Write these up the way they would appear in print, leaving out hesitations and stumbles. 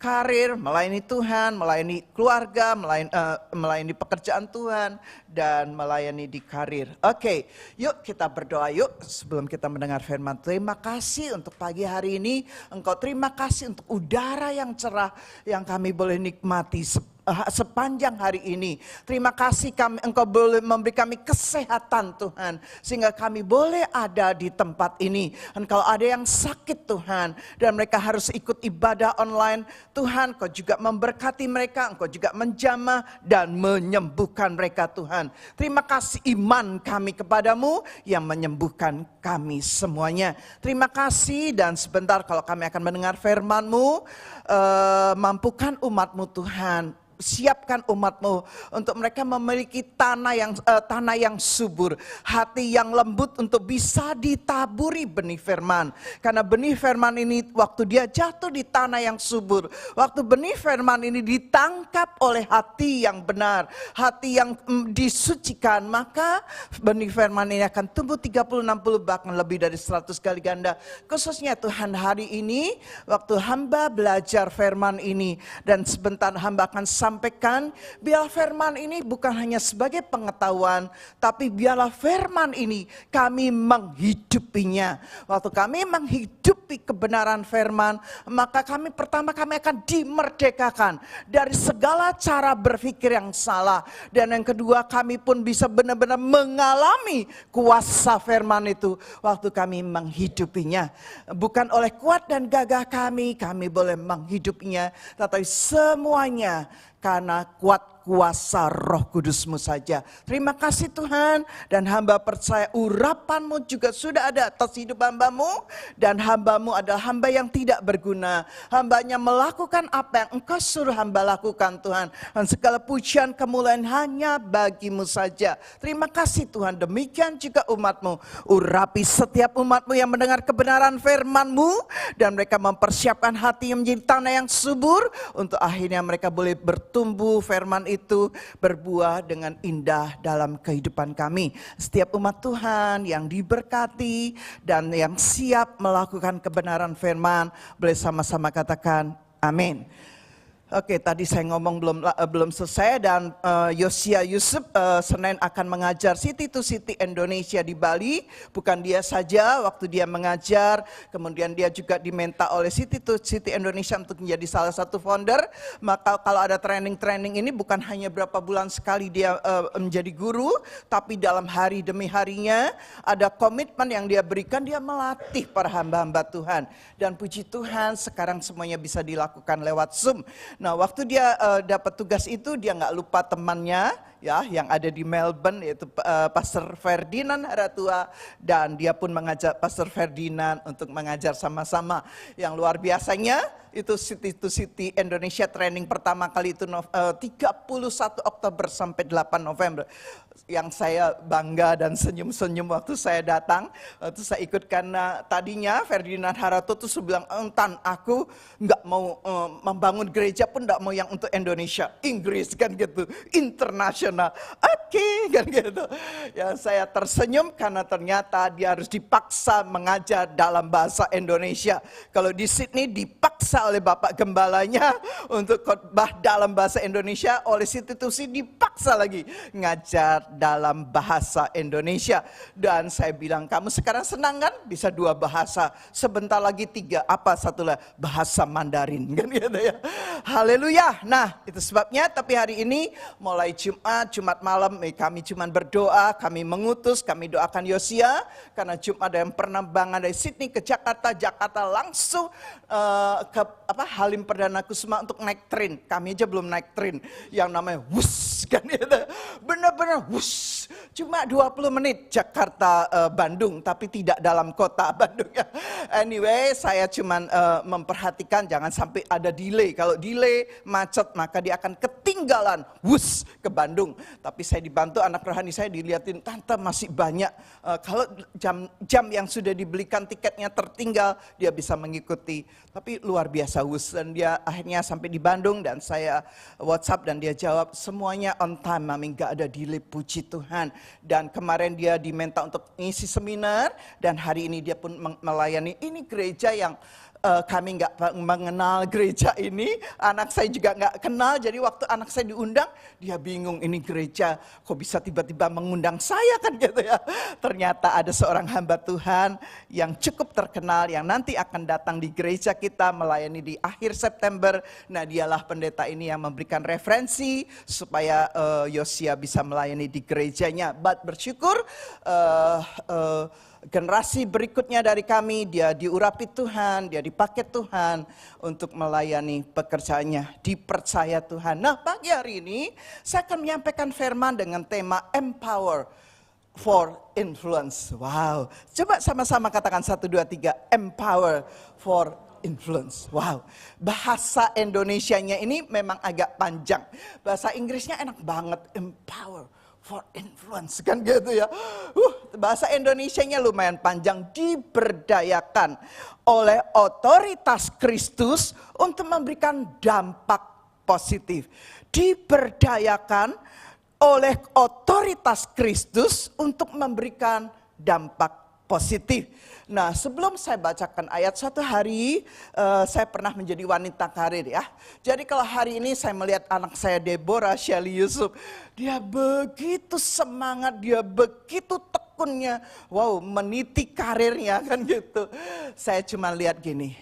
karir, melayani Tuhan, melayani keluarga, melayani pekerjaan Tuhan, dan melayani di karir. Oke, yuk kita berdoa yuk sebelum kita mendengar firman. Terima kasih untuk pagi hari ini. Engkau terima kasih untuk udara yang cerah yang kami boleh nikmati sepanjang hari ini. Terima kasih Engkau boleh memberi kami kesehatan Tuhan, sehingga kami boleh ada di tempat ini. Dan kalau ada yang sakit Tuhan, dan mereka harus ikut ibadah online, Tuhan Engkau juga memberkati mereka, Engkau juga menjamah dan menyembuhkan mereka Tuhan. Terima kasih iman kami kepadamu yang menyembuhkan kami semuanya. Terima kasih, dan sebentar kalau kami akan mendengar firman-Mu, mampukan umat-Mu Tuhan. Siapkan umat-Mu untuk mereka memiliki tanah yang subur, hati yang lembut untuk bisa ditaburi benih firman. Karena benih firman ini waktu dia jatuh di tanah yang subur, waktu benih firman ini ditangkap oleh hati yang benar, hati yang disucikan, maka benih firman ini akan tumbuh 30, 60 bahkan lebih dari 100 kali ganda. Khususnya Tuhan hari ini waktu hamba belajar firman ini, dan sebentar hamba akan sampaikan, biar firman ini bukan hanya sebagai pengetahuan, tapi biarlah firman ini kami menghidupinya. Waktu kami menghidupi kebenaran firman, maka kami akan dimerdekakan dari segala cara berpikir yang salah. Dan yang kedua, kami pun bisa benar-benar mengalami kuasa firman itu waktu kami menghidupinya. Bukan oleh kuat dan gagah kami boleh menghidupinya, tetapi semuanya karena kuat kuasa Roh Kudus-Mu saja. Terima kasih Tuhan, dan hamba percaya urapan-Mu juga sudah ada atas hidup hamba-Mu, dan hamba-Mu adalah hamba yang tidak berguna. Hambanya melakukan apa yang Engkau suruh hamba lakukan Tuhan, dan segala pujian kemuliaan hanya bagi-Mu saja. Terima kasih Tuhan, demikian juga umat-Mu. Urapi setiap umat-Mu yang mendengar kebenaran firman-Mu, dan mereka mempersiapkan hati yang menjadi tanah yang subur, untuk akhirnya mereka boleh bertumbuh, firman itu berbuah dengan indah dalam kehidupan kami. Setiap umat Tuhan yang diberkati dan yang siap melakukan kebenaran firman, boleh sama-sama katakan amin. Oke, tadi saya ngomong belum selesai, dan Yosia Yusuf Senin akan mengajar City to City Indonesia di Bali. Bukan dia saja, waktu dia mengajar, kemudian dia juga diminta oleh City to City Indonesia untuk menjadi salah satu founder. Maka kalau ada training ini bukan hanya berapa bulan sekali dia menjadi guru, tapi dalam hari demi harinya ada komitmen yang dia berikan, dia melatih para hamba-hamba Tuhan. Dan puji Tuhan sekarang semuanya bisa dilakukan lewat Zoom. Nah, waktu dia dapat tugas itu, dia nggak lupa temannya ya yang ada di Melbourne, yaitu Pastor Ferdinand Haratua, dan dia pun mengajak Pastor Ferdinand untuk mengajar sama-sama. Yang luar biasanya itu City to City Indonesia training pertama kali itu 31 Oktober sampai 8 November. Yang saya bangga dan senyum-senyum waktu saya datang, waktu saya ikut, karena tadinya Ferdinand Harato tuh bilang, "Entan, aku nggak mau membangun gereja pun nggak mau yang untuk Indonesia, Inggris kan gitu, internasional." Oke, kan gitu. Ya saya tersenyum karena ternyata dia harus dipaksa mengajar dalam bahasa Indonesia. Kalau di Sydney dipaksa oleh Bapak Gembalanya untuk khotbah dalam bahasa Indonesia, oleh City to City dipaksa lagi ngajar dalam bahasa Indonesia. Dan saya bilang, kamu sekarang senang kan bisa 2 bahasa, sebentar lagi 3, apa satulah bahasa Mandarin kan gitu ya. Haleluya. Nah, itu sebabnya, tapi hari ini mulai Jumat malam kami cuma berdoa, kami mengutus, kami doakan Yosia, karena Jumat ada yang penerbangan dari Sydney ke Jakarta langsung ke Halim Perdana Kusuma untuk naik train. Kami aja belum naik train yang namanya WUS kan gitu. Benar-benar WUS. Cuma 20 menit Jakarta Bandung, tapi tidak dalam kota Bandung ya. Anyway, saya cuma memperhatikan jangan sampai ada delay. Kalau delay macet maka dia akan ketinggalan WUS ke Bandung. Tapi saya dibantu anak rohani saya, dilihatin, "Tante masih banyak." Kalau jam yang sudah dibelikan tiketnya tertinggal, dia bisa mengikuti. Tapi luar biasa WUS, dan dia akhirnya sampai di Bandung, dan saya WhatsApp dan dia jawab, "Semuanya on time, Mami, gak ada delay, puji Tuhan." Dan kemarin dia diminta untuk ngisi seminar, dan hari ini dia pun melayani. Ini gereja yang kami nggak mengenal gereja ini, anak saya juga nggak kenal, jadi waktu anak saya diundang, dia bingung ini gereja kok bisa tiba-tiba mengundang saya kan gitu ya. Ternyata ada seorang hamba Tuhan yang cukup terkenal yang nanti akan datang di gereja kita melayani di akhir September. Nah dialah pendeta ini yang memberikan referensi supaya Yosia bisa melayani di gerejanya. But bersyukur generasi berikutnya dari kami, dia diurapi Tuhan, dia dipakai Tuhan untuk melayani pekerjaannya, dipercaya Tuhan. Nah pagi hari ini saya akan menyampaikan firman dengan tema Empower for Influence. Wow, coba sama-sama katakan 1, 2, 3, Empower for Influence. Wow, bahasa Indonesianya ini memang agak panjang. Bahasa Inggrisnya enak banget, Empower for Influence kan gitu ya. Bahasa Indonesianya lumayan panjang, diberdayakan oleh otoritas Kristus untuk memberikan dampak positif. Diberdayakan oleh otoritas Kristus untuk memberikan dampak positif. Nah sebelum saya bacakan ayat, satu hari saya pernah menjadi wanita karir ya. Jadi kalau hari ini saya melihat anak saya Deborah Shelly Yusuf, dia begitu semangat, dia begitu tekunnya, wow meniti karirnya kan gitu. Saya cuma lihat gini,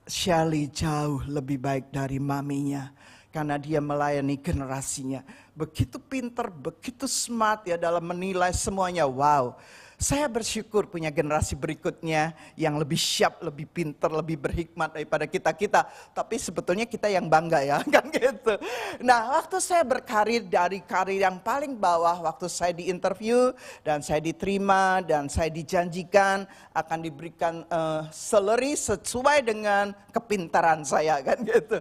Shelly jauh lebih baik dari maminya. Karena dia melayani generasinya. Begitu pinter, begitu smart ya dalam menilai semuanya. Wow. Saya bersyukur punya generasi berikutnya yang lebih siap, lebih pinter, lebih berhikmat daripada kita-kita. Tapi sebetulnya kita yang bangga ya, kan gitu. Nah, waktu saya berkarir dari karir yang paling bawah, waktu saya diinterview dan saya diterima dan saya dijanjikan akan diberikan salary sesuai dengan kepintaran saya, kan gitu.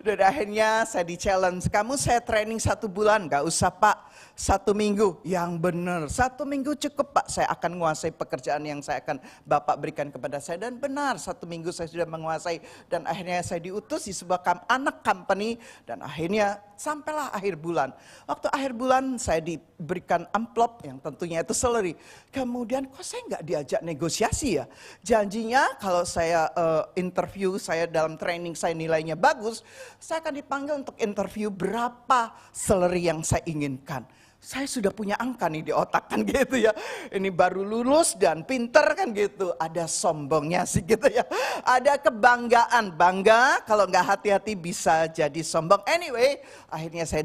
Dan akhirnya saya di-challenge, kamu saya training 1 bulan, gak usah Pak. 1 minggu, yang benar 1 minggu cukup Pak, saya akan menguasai pekerjaan yang saya akan Bapak berikan kepada saya. Dan benar 1 minggu saya sudah menguasai dan akhirnya saya diutus di sebuah anak company dan akhirnya sampailah akhir bulan. Waktu akhir bulan saya diberikan amplop yang tentunya itu salary. Kemudian kok saya nggak diajak negosiasi ya? Janjinya kalau saya interview, saya dalam training saya nilainya bagus, saya akan dipanggil untuk interview berapa salary yang saya inginkan. Saya sudah punya angka nih di otak kan gitu ya. Ini baru lulus dan pinter kan gitu. Ada sombongnya sih gitu ya. Ada kebanggaan, bangga kalau nggak hati-hati bisa jadi sombong. Anyway, akhirnya saya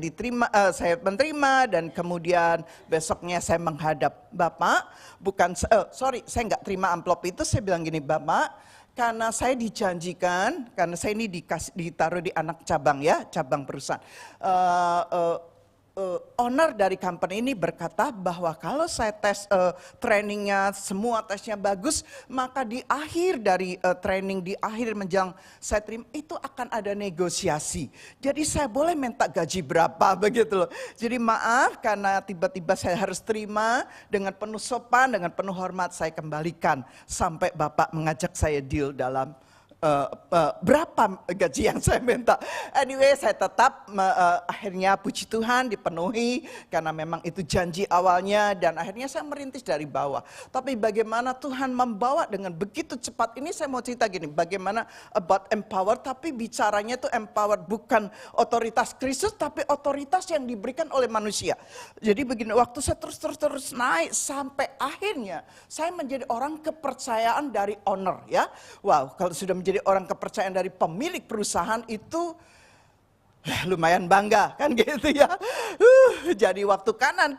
saya menerima dan kemudian besoknya saya menghadap Bapak. Saya nggak terima amplop itu, saya bilang gini, Bapak, karena saya dijanjikan, karena saya ini ditaruh di anak cabang ya, cabang perusahaan. Owner dari company ini berkata bahwa kalau saya tes trainingnya, semua tesnya bagus, maka di akhir dari training, di akhir menjelang saya terima, itu akan ada negosiasi. Jadi saya boleh minta gaji berapa begitu loh. Jadi maaf karena tiba-tiba saya harus terima dengan penuh sopan, dengan penuh hormat saya kembalikan. Sampai Bapak mengajak saya deal dalam berapa gaji yang saya minta. Anyway, saya tetap akhirnya puji Tuhan dipenuhi karena memang itu janji awalnya dan akhirnya saya merintis dari bawah. Tapi bagaimana Tuhan membawa dengan begitu cepat, ini saya mau cerita gini, bagaimana about empower, tapi bicaranya itu empower bukan otoritas Kristus tapi otoritas yang diberikan oleh manusia. Jadi begini, waktu saya terus naik sampai akhirnya saya menjadi orang kepercayaan dari owner ya. Wow, kalau sudah menjadi orang kepercayaan dari pemilik perusahaan itu lumayan bangga kan gitu ya. Jadi waktu kanan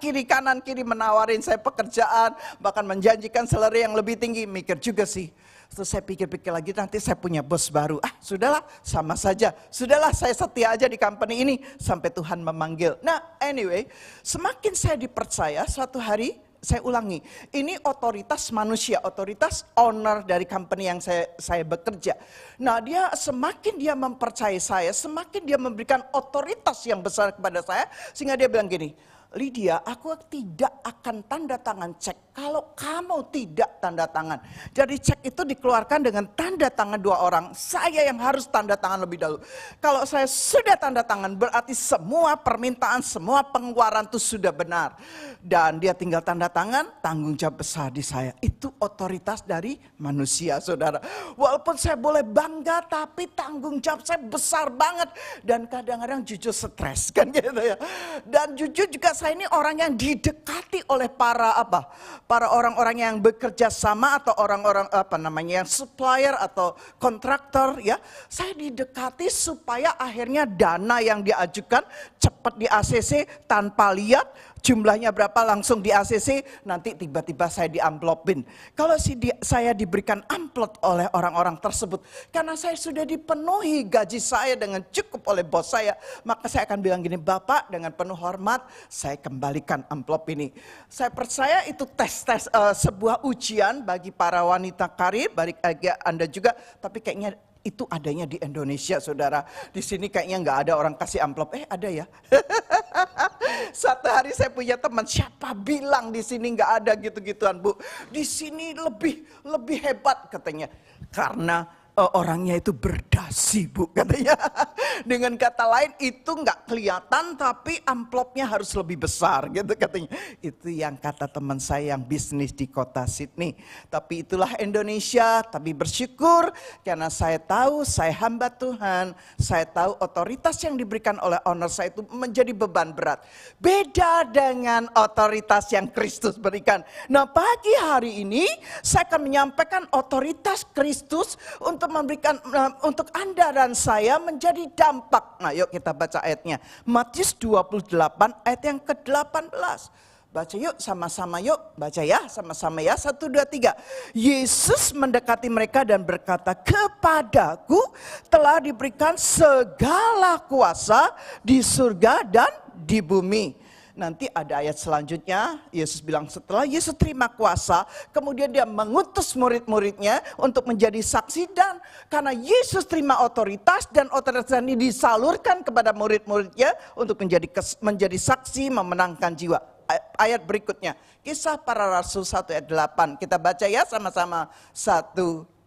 kiri menawarin saya pekerjaan, bahkan menjanjikan salary yang lebih tinggi, mikir juga sih. Terus saya pikir-pikir lagi, nanti saya punya bos baru. Sudahlah, sama saja. Sudahlah, saya setia aja di company ini sampai Tuhan memanggil. Nah, anyway, semakin saya dipercaya, suatu hari saya ulangi, ini otoritas manusia, otoritas owner dari company yang saya bekerja. Nah, semakin dia mempercayai saya, semakin dia memberikan otoritas yang besar kepada saya, sehingga dia bilang gini, Lydia, aku tidak akan tanda tangan cek kalau kamu tidak tanda tangan. Jadi cek itu dikeluarkan dengan tanda tangan 2 orang. Saya yang harus tanda tangan lebih dahulu. Kalau saya sudah tanda tangan, berarti semua permintaan, semua pengeluaran itu sudah benar. Dan dia tinggal tanda tangan, tanggung jawab besar di saya. Itu otoritas dari manusia, saudara. Walaupun saya boleh bangga, tapi tanggung jawab saya besar banget. Dan kadang-kadang jujur stres kan gitu ya. Dan jujur juga saya ini orang yang didekati oleh para orang-orang yang bekerja sama atau orang-orang yang supplier atau kontraktor ya. Saya didekati supaya akhirnya dana yang diajukan cepat di ACC tanpa lihat jumlahnya berapa langsung di ACC, nanti tiba-tiba saya diamplopin. Kalau saya diberikan amplop oleh orang-orang tersebut, karena saya sudah dipenuhi gaji saya dengan cukup oleh bos saya, maka saya akan bilang gini, Bapak dengan penuh hormat, saya kembalikan amplop ini. Saya percaya itu tes sebuah ujian bagi para wanita karir, bagi Anda juga, tapi kayaknya itu adanya di Indonesia, saudara. Di sini kayaknya nggak ada orang kasih amplop. Ada ya? Satu hari saya punya teman, siapa bilang di sini nggak ada gitu-gituan, Bu? Di sini lebih hebat katanya, karena orangnya itu berdasi, Bu, katanya. Dengan kata lain itu nggak kelihatan tapi amplopnya harus lebih besar gitu katanya. Itu yang kata teman saya yang bisnis di kota Sydney. Tapi itulah Indonesia, tapi bersyukur karena saya tahu saya hamba Tuhan, saya tahu otoritas yang diberikan oleh owner saya itu menjadi beban berat. Beda dengan otoritas yang Kristus berikan. Nah, pagi hari ini saya akan menyampaikan otoritas Kristus untuk memberikan untuk Anda dan saya menjadi dampak. Nah, yuk kita baca ayatnya. Matius 28 ayat yang ke-18. Baca yuk sama-sama yuk. Baca ya sama-sama ya. 1, 2, 3. Yesus mendekati mereka dan berkata, kepadaku telah diberikan segala kuasa di surga dan di bumi. Nanti ada ayat selanjutnya, Yesus bilang setelah Yesus terima kuasa, kemudian dia mengutus murid-muridnya untuk menjadi saksi. Dan karena Yesus terima otoritas dan otoritas ini disalurkan kepada murid-muridnya untuk menjadi saksi memenangkan jiwa. Ayat berikutnya, Kisah Para Rasul 1 ayat 8. Kita baca ya sama-sama. 1,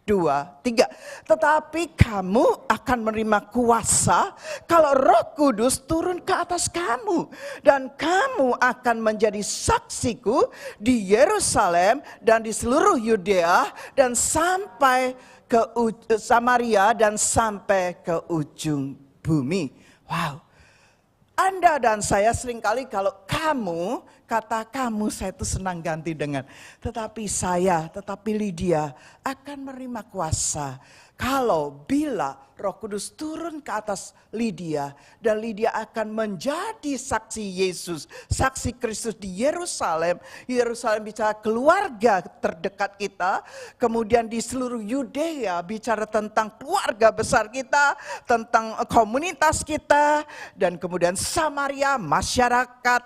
2, 3. Tetapi kamu akan menerima kuasa kalau Roh Kudus turun ke atas kamu. Dan kamu akan menjadi saksiku di Yerusalem dan di seluruh Yudea dan sampai ke Samaria dan sampai ke ujung bumi. Wow. Anda dan saya seringkali kalau kamu, kata kamu saya itu senang ganti dengan tetapi Lydia akan menerima kuasa. Kalau bila Roh Kudus turun ke atas Lydia dan Lydia akan menjadi saksi Yesus, saksi Kristus di Yerusalem. Yerusalem bicara keluarga terdekat kita, kemudian di seluruh Yudea bicara tentang keluarga besar kita, tentang komunitas kita, dan kemudian Samaria, masyarakat,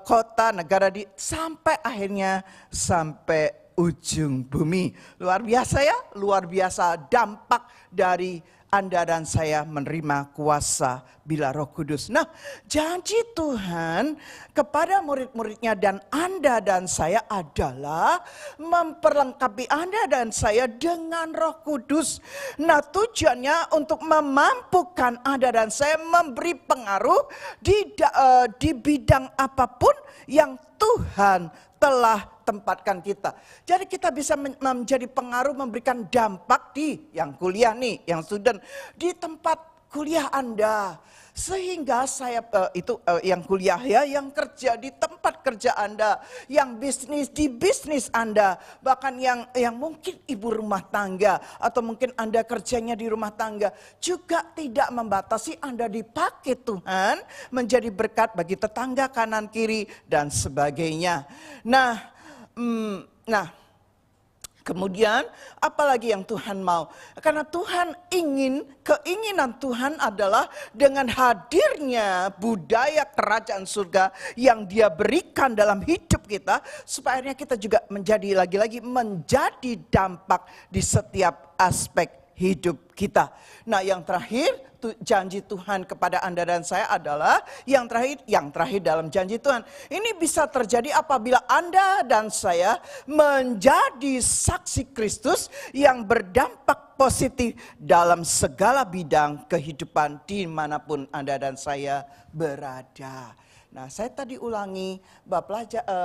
kota, negara sampai akhirnya sampai ujung bumi. Luar biasa ya, luar biasa dampak dari Anda dan saya menerima kuasa bila Roh Kudus. Nah, janji Tuhan kepada murid-muridnya dan Anda dan saya adalah memperlengkapi Anda dan saya dengan Roh Kudus. Nah, tujuannya untuk memampukan Anda dan saya memberi pengaruh di bidang apapun yang Tuhan telah tempatkan kita. Jadi kita bisa menjadi pengaruh, memberikan dampak di yang kuliah nih, yang student, di tempat kuliah Anda. Sehingga saya yang kuliah ya, yang kerja di tempat kerja Anda, yang bisnis di bisnis Anda, bahkan yang mungkin ibu rumah tangga atau mungkin Anda kerjanya di rumah tangga, juga tidak membatasi Anda dipakai Tuhan menjadi berkat bagi tetangga kanan kiri dan sebagainya. Nah, kemudian apalagi yang Tuhan mau? Karena keinginan Tuhan adalah dengan hadirnya budaya kerajaan surga yang Dia berikan dalam hidup kita, supaya kita juga menjadi lagi-lagi menjadi dampak di setiap aspek hidup kita. Nah, yang terakhir, janji Tuhan kepada Anda dan saya adalah yang terakhir dalam janji Tuhan. Ini bisa terjadi apabila Anda dan saya menjadi saksi Kristus yang berdampak positif dalam segala bidang kehidupan dimanapun Anda dan saya berada. Nah, saya tadi ulangi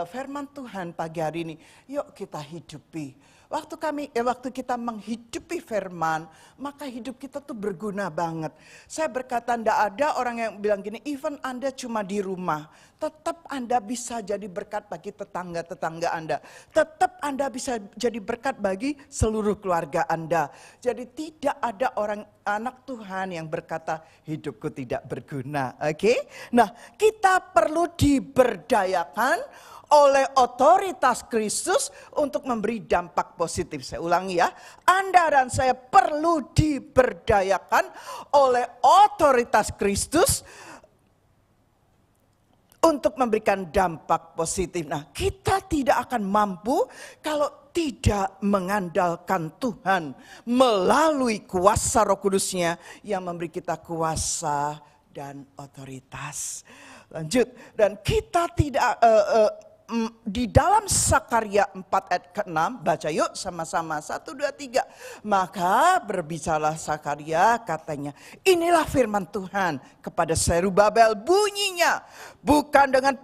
firman Tuhan pagi hari ini. Yuk kita hidupi. Waktu kita menghidupi firman, maka hidup kita tuh berguna banget. Saya berkata, tidak ada orang yang bilang gini, even Anda cuma di rumah, tetap Anda bisa jadi berkat bagi tetangga-tetangga Anda. Tetap Anda bisa jadi berkat bagi seluruh keluarga Anda. Jadi tidak ada orang anak Tuhan yang berkata, hidupku tidak berguna. Oke? Nah, kita perlu diberdayakan oleh otoritas Kristus untuk memberi dampak positif. Saya ulangi ya, Anda dan saya perlu diberdayakan oleh otoritas Kristus untuk memberikan dampak positif. Nah, kita tidak akan mampu kalau tidak mengandalkan Tuhan melalui kuasa Roh Kudus-Nya yang memberi kita kuasa dan otoritas. Lanjut, dan kita tidak di dalam Sakarya 4 ayat ke-6, baca yuk sama-sama 1, 2, 3. Maka berbicara Sakarya, katanya, inilah firman Tuhan kepada Zerubabel, bunyinya bukan dengan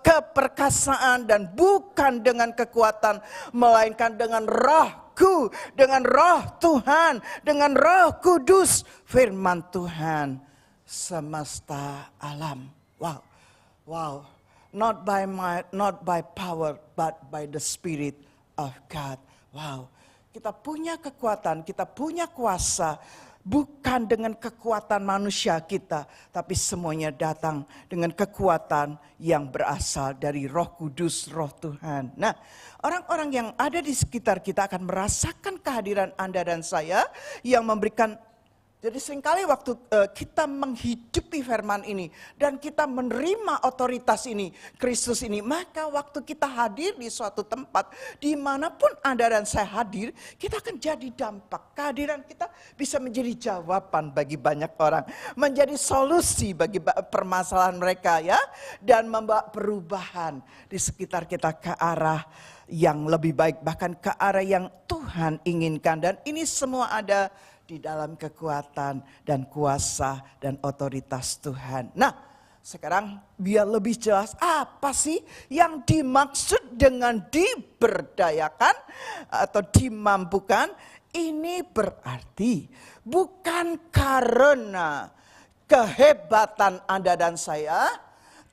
keperkasaan dan bukan dengan kekuatan, melainkan dengan Rohku, dengan Roh Tuhan, dengan Roh Kudus, firman Tuhan semesta alam. Wow. Not by might, not by power, but by the Spirit of God. Wow, kita punya kekuatan, kita punya kuasa, bukan dengan kekuatan manusia kita, tapi semuanya datang dengan kekuatan yang berasal dari Roh Kudus, Roh Tuhan. Nah, orang-orang yang ada di sekitar kita akan merasakan kehadiran Anda dan saya yang memberikan. Jadi seringkali waktu kita menghidupi firman ini dan kita menerima otoritas ini, Kristus ini, maka waktu kita hadir di suatu tempat, dimanapun Anda dan saya hadir, kita akan jadi dampak. Kehadiran kita bisa menjadi jawaban bagi banyak orang, menjadi solusi bagi permasalahan mereka ya, dan membawa perubahan di sekitar kita ke arah yang lebih baik, bahkan ke arah yang Tuhan inginkan. Dan ini semua ada di dalam kekuatan dan kuasa dan otoritas Tuhan. Nah, sekarang biar lebih jelas apa sih yang dimaksud dengan diberdayakan atau dimampukan. Ini berarti bukan karena kehebatan Anda dan saya,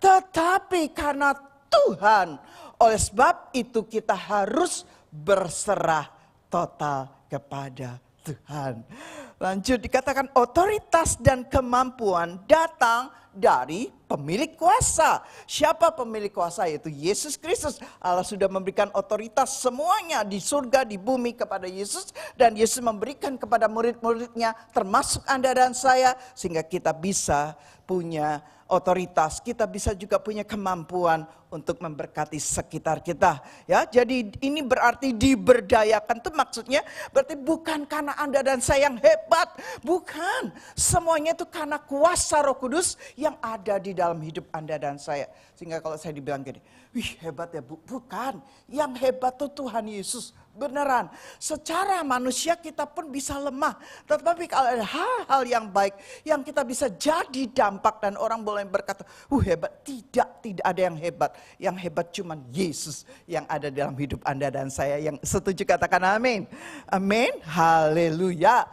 tetapi karena Tuhan. Oleh sebab itu kita harus berserah total kepada Tuhan. Lanjut dikatakan otoritas dan kemampuan datang dari pemilik kuasa. Siapa pemilik kuasa? Yaitu Yesus Kristus. Allah sudah memberikan otoritas semuanya di surga, di bumi kepada Yesus. Dan Yesus memberikan kepada murid-muridnya termasuk Anda dan saya. Sehingga kita bisa punya otoritas, kita bisa juga punya kemampuan untuk memberkati sekitar kita. Ya, jadi ini berarti diberdayakan itu maksudnya berarti bukan karena Anda dan saya yang hebat, bukan. Semuanya itu karena kuasa Roh Kudus yang ada di dalam hidup Anda dan saya. Sehingga kalau saya dibilang gini, wih hebat ya Bu, bukan. Yang hebat itu Tuhan Yesus. Beneran, secara manusia kita pun bisa lemah. Tetapi kalau ada hal-hal yang baik yang kita bisa jadi dampak dan orang boleh berkata, hebat. Tidak ada yang hebat. Yang hebat cuma Yesus yang ada dalam hidup Anda dan saya. Yang setuju katakan amin. Amin, haleluya.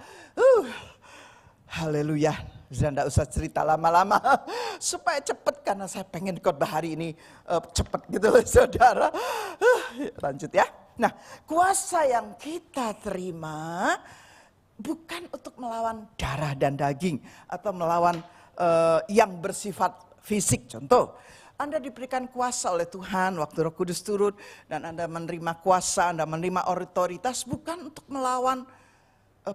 Haleluya. Saya tidak usah cerita lama-lama supaya cepat karena saya pengen khotbah hari ini cepat gitu loh saudara. Lanjut ya. Nah, kuasa yang kita terima bukan untuk melawan darah dan daging atau melawan yang bersifat fisik. Contoh, Anda diberikan kuasa oleh Tuhan waktu Roh Kudus turun dan Anda menerima kuasa, Anda menerima otoritas bukan untuk melawan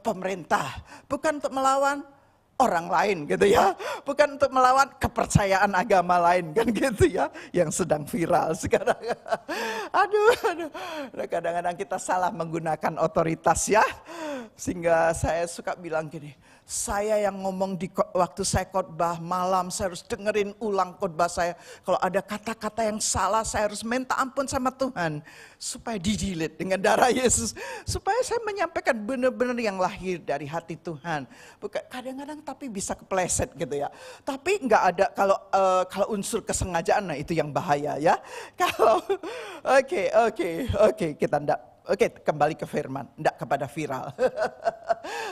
pemerintah, bukan untuk melawan orang lain gitu ya. Bukan untuk melawan kepercayaan agama lain kan gitu ya. Yang sedang viral sekarang. Aduh. Kadang-kadang kita salah menggunakan otoritas ya. Sehingga saya suka bilang gini, saya yang ngomong waktu saya khotbah malam, saya harus dengerin ulang khotbah saya. Kalau ada kata-kata yang salah, saya harus minta ampun sama Tuhan. Supaya di-delete dengan darah Yesus. Supaya saya menyampaikan benar-benar yang lahir dari hati Tuhan. Bukan kadang-kadang tapi bisa kepleset gitu ya. Tapi nggak ada kalau unsur kesengajaan, nah itu yang bahaya ya. Kalau oke, kita enggak. Oke, kembali ke firman, enggak kepada viral.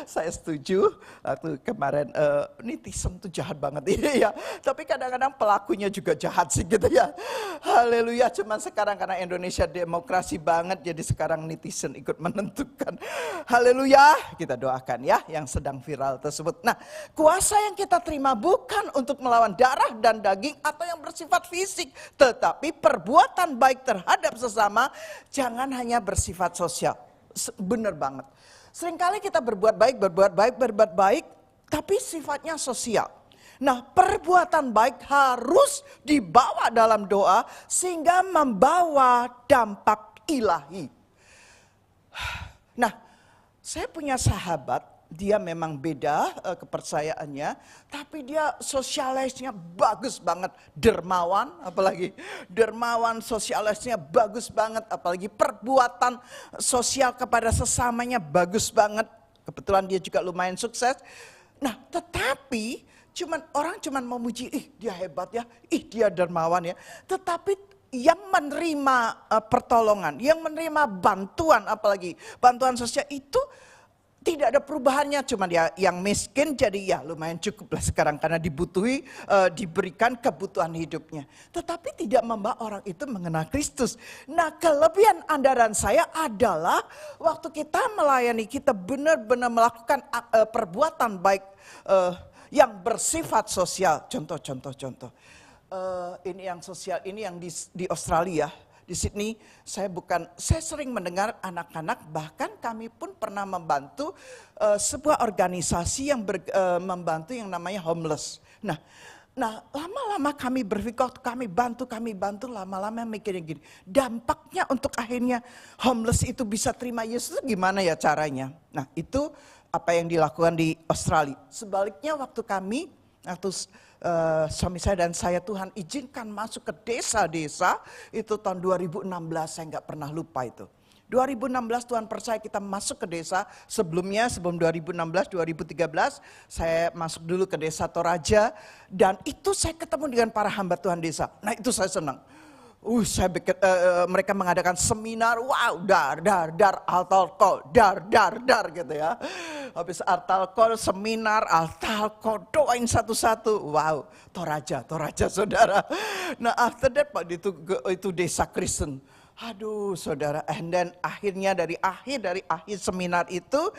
Saya setuju, waktu kemarin netizen tuh jahat banget ya. Tapi kadang-kadang pelakunya juga jahat sih gitu ya. Haleluya, cuman sekarang karena Indonesia demokrasi banget, jadi sekarang netizen ikut menentukan. Haleluya, kita doakan ya yang sedang viral tersebut. Nah, kuasa yang kita terima bukan untuk melawan darah dan daging atau yang bersifat fisik. Tetapi perbuatan baik terhadap sesama, jangan hanya bersifat sosial. Benar banget. Seringkali kita berbuat baik, tapi sifatnya sosial. Nah, perbuatan baik harus dibawa dalam doa sehingga membawa dampak ilahi. Nah, saya punya sahabat, dia memang beda kepercayaannya, tapi dia sosialisnya bagus banget, dermawan, apalagi dermawan sosialisnya bagus banget, apalagi perbuatan sosial kepada sesamanya bagus banget. Kebetulan dia juga lumayan sukses. Nah, tetapi orang cuman memuji, ih dia hebat ya, ih dia dermawan ya. Tetapi yang menerima pertolongan, yang menerima bantuan, apalagi bantuan sosial itu tidak ada perubahannya, cuma dia yang miskin jadi ya lumayan cukup lah sekarang karena dibutuhi, diberikan kebutuhan hidupnya. Tetapi tidak membawa orang itu mengenal Kristus. Nah, kelebihan Anda dan saya adalah waktu kita melayani, kita benar-benar melakukan perbuatan baik yang bersifat sosial. Contoh. Ini yang sosial, ini yang di Australia. Di Sydney, saya sering mendengar anak-anak, bahkan kami pun pernah membantu sebuah organisasi yang membantu yang namanya homeless. Nah, lama-lama kami berpikir, kami bantu, lama-lama mikirnya gini, dampaknya untuk akhirnya homeless itu bisa terima Yesus gimana ya caranya? Nah, itu apa yang dilakukan di Australia. Sebaliknya waktu suami saya dan saya Tuhan izinkan masuk ke desa-desa, itu tahun 2016, saya nggak pernah lupa itu. 2016 Tuhan percaya kita masuk ke desa. Sebelum 2016, 2013 saya masuk dulu ke desa Toraja. Dan itu saya ketemu dengan para hamba Tuhan desa. Nah itu saya senang. Mereka mengadakan seminar, wow, dar, altar call, dar gitu ya. Habis altar call, seminar, altar call, doain satu-satu, wow, Toraja saudara. Nah after that itu desa Kristen. Aduh saudara, and then akhirnya dari akhir seminar itu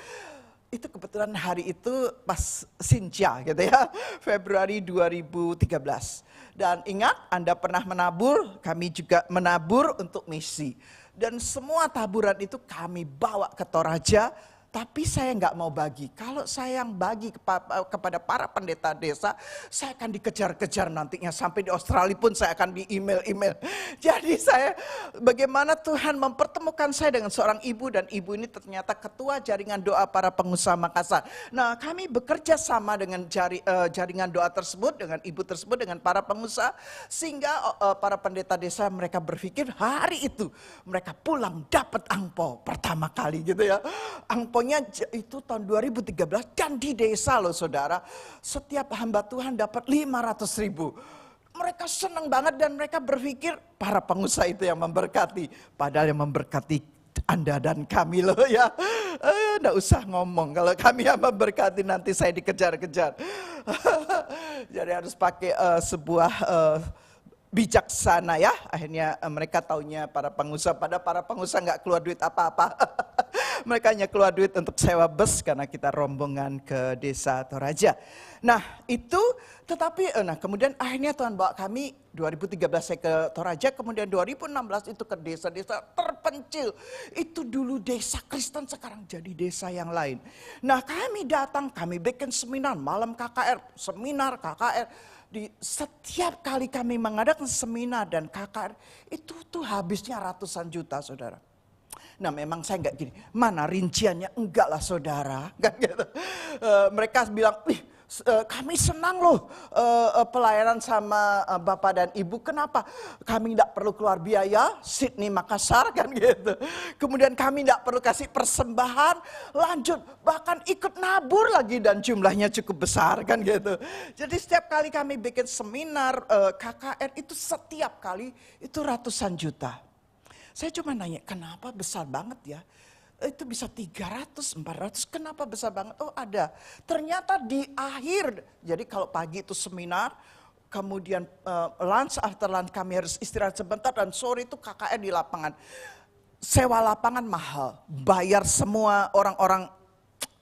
kebetulan hari itu pas Sinja gitu ya, Februari 2013. Dan ingat, Anda pernah menabur, kami juga menabur untuk misi. Dan semua taburan itu kami bawa ke Toraja, tapi saya nggak mau bagi. Kalau saya yang bagi kepada para pendeta desa, saya akan dikejar-kejar nantinya. Sampai di Australia pun saya akan di email. Jadi bagaimana Tuhan mempertemukan saya dengan seorang ibu. Dan ibu ini ternyata ketua jaringan doa para pengusaha Makassar. Nah kami bekerja sama dengan jaringan doa tersebut, dengan ibu tersebut, dengan para pengusaha. Sehingga para pendeta desa mereka berpikir hari itu mereka pulang dapat angpau pertama kali gitu ya. Angpau itu tahun 2013 dan di desa loh saudara, setiap hamba Tuhan dapat 500.000. Mereka senang banget dan mereka berpikir para pengusaha itu yang memberkati. Padahal yang memberkati Anda dan kami loh ya. Nggak usah ngomong, kalau kami yang memberkati nanti saya dikejar-kejar. Jadi harus pakai sebuah bijaksana ya. Akhirnya mereka taunya para pengusaha, pada para pengusaha nggak keluar duit apa-apa. Mereka hanya keluar duit untuk sewa bus karena kita rombongan ke desa Toraja. Nah itu, kemudian akhirnya Tuhan bawa kami, 2013 saya ke Toraja, kemudian 2016 itu ke desa-desa terpencil. Itu dulu desa Kristen, sekarang jadi desa yang lain. Nah kami datang, kami bikin seminar, malam KKR, seminar KKR. Setiap kali kami mengadakan seminar dan KKR, itu tuh habisnya ratusan juta saudara. Nah memang saya nggak gini, mana rinciannya, enggak lah saudara. Kan gitu. Mereka bilang, kami senang loh pelayanan sama Bapak dan Ibu. Kenapa? Kami tidak perlu keluar biaya, Sydney Makassar kan gitu. Kemudian kami tidak perlu kasih persembahan, lanjut bahkan ikut nabur lagi dan jumlahnya cukup besar kan gitu. Jadi setiap kali kami bikin seminar KKR itu setiap kali itu ratusan juta. Saya cuma nanya, kenapa besar banget ya? Itu bisa 300, 400, kenapa besar banget? Oh ada, ternyata di akhir, jadi kalau pagi itu seminar, kemudian lunch, after lunch kami harus istirahat sebentar, dan sore itu KKR di lapangan. Sewa lapangan mahal, bayar semua orang-orang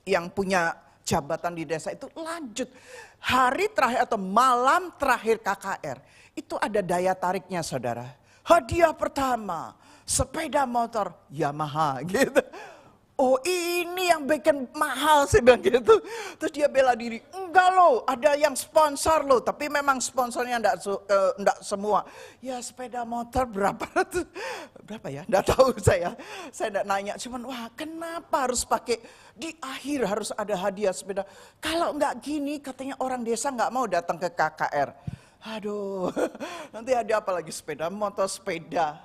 yang punya jabatan di desa itu lanjut. Hari terakhir atau malam terakhir KKR, itu ada daya tariknya saudara. Hadiah pertama, sepeda motor Yamaha gitu. Oh ini yang bikin mahal saya bilang gitu. Terus dia bela diri, enggak loh ada yang sponsor loh. Tapi memang sponsornya enggak semua. Ya sepeda motor berapa ya, enggak tahu saya. Saya enggak nanya, cuman wah kenapa harus pakai, di akhir harus ada hadiah sepeda. Kalau enggak gini katanya orang desa enggak mau datang ke KKR. Aduh, nanti ada apa lagi, sepeda motor, sepeda,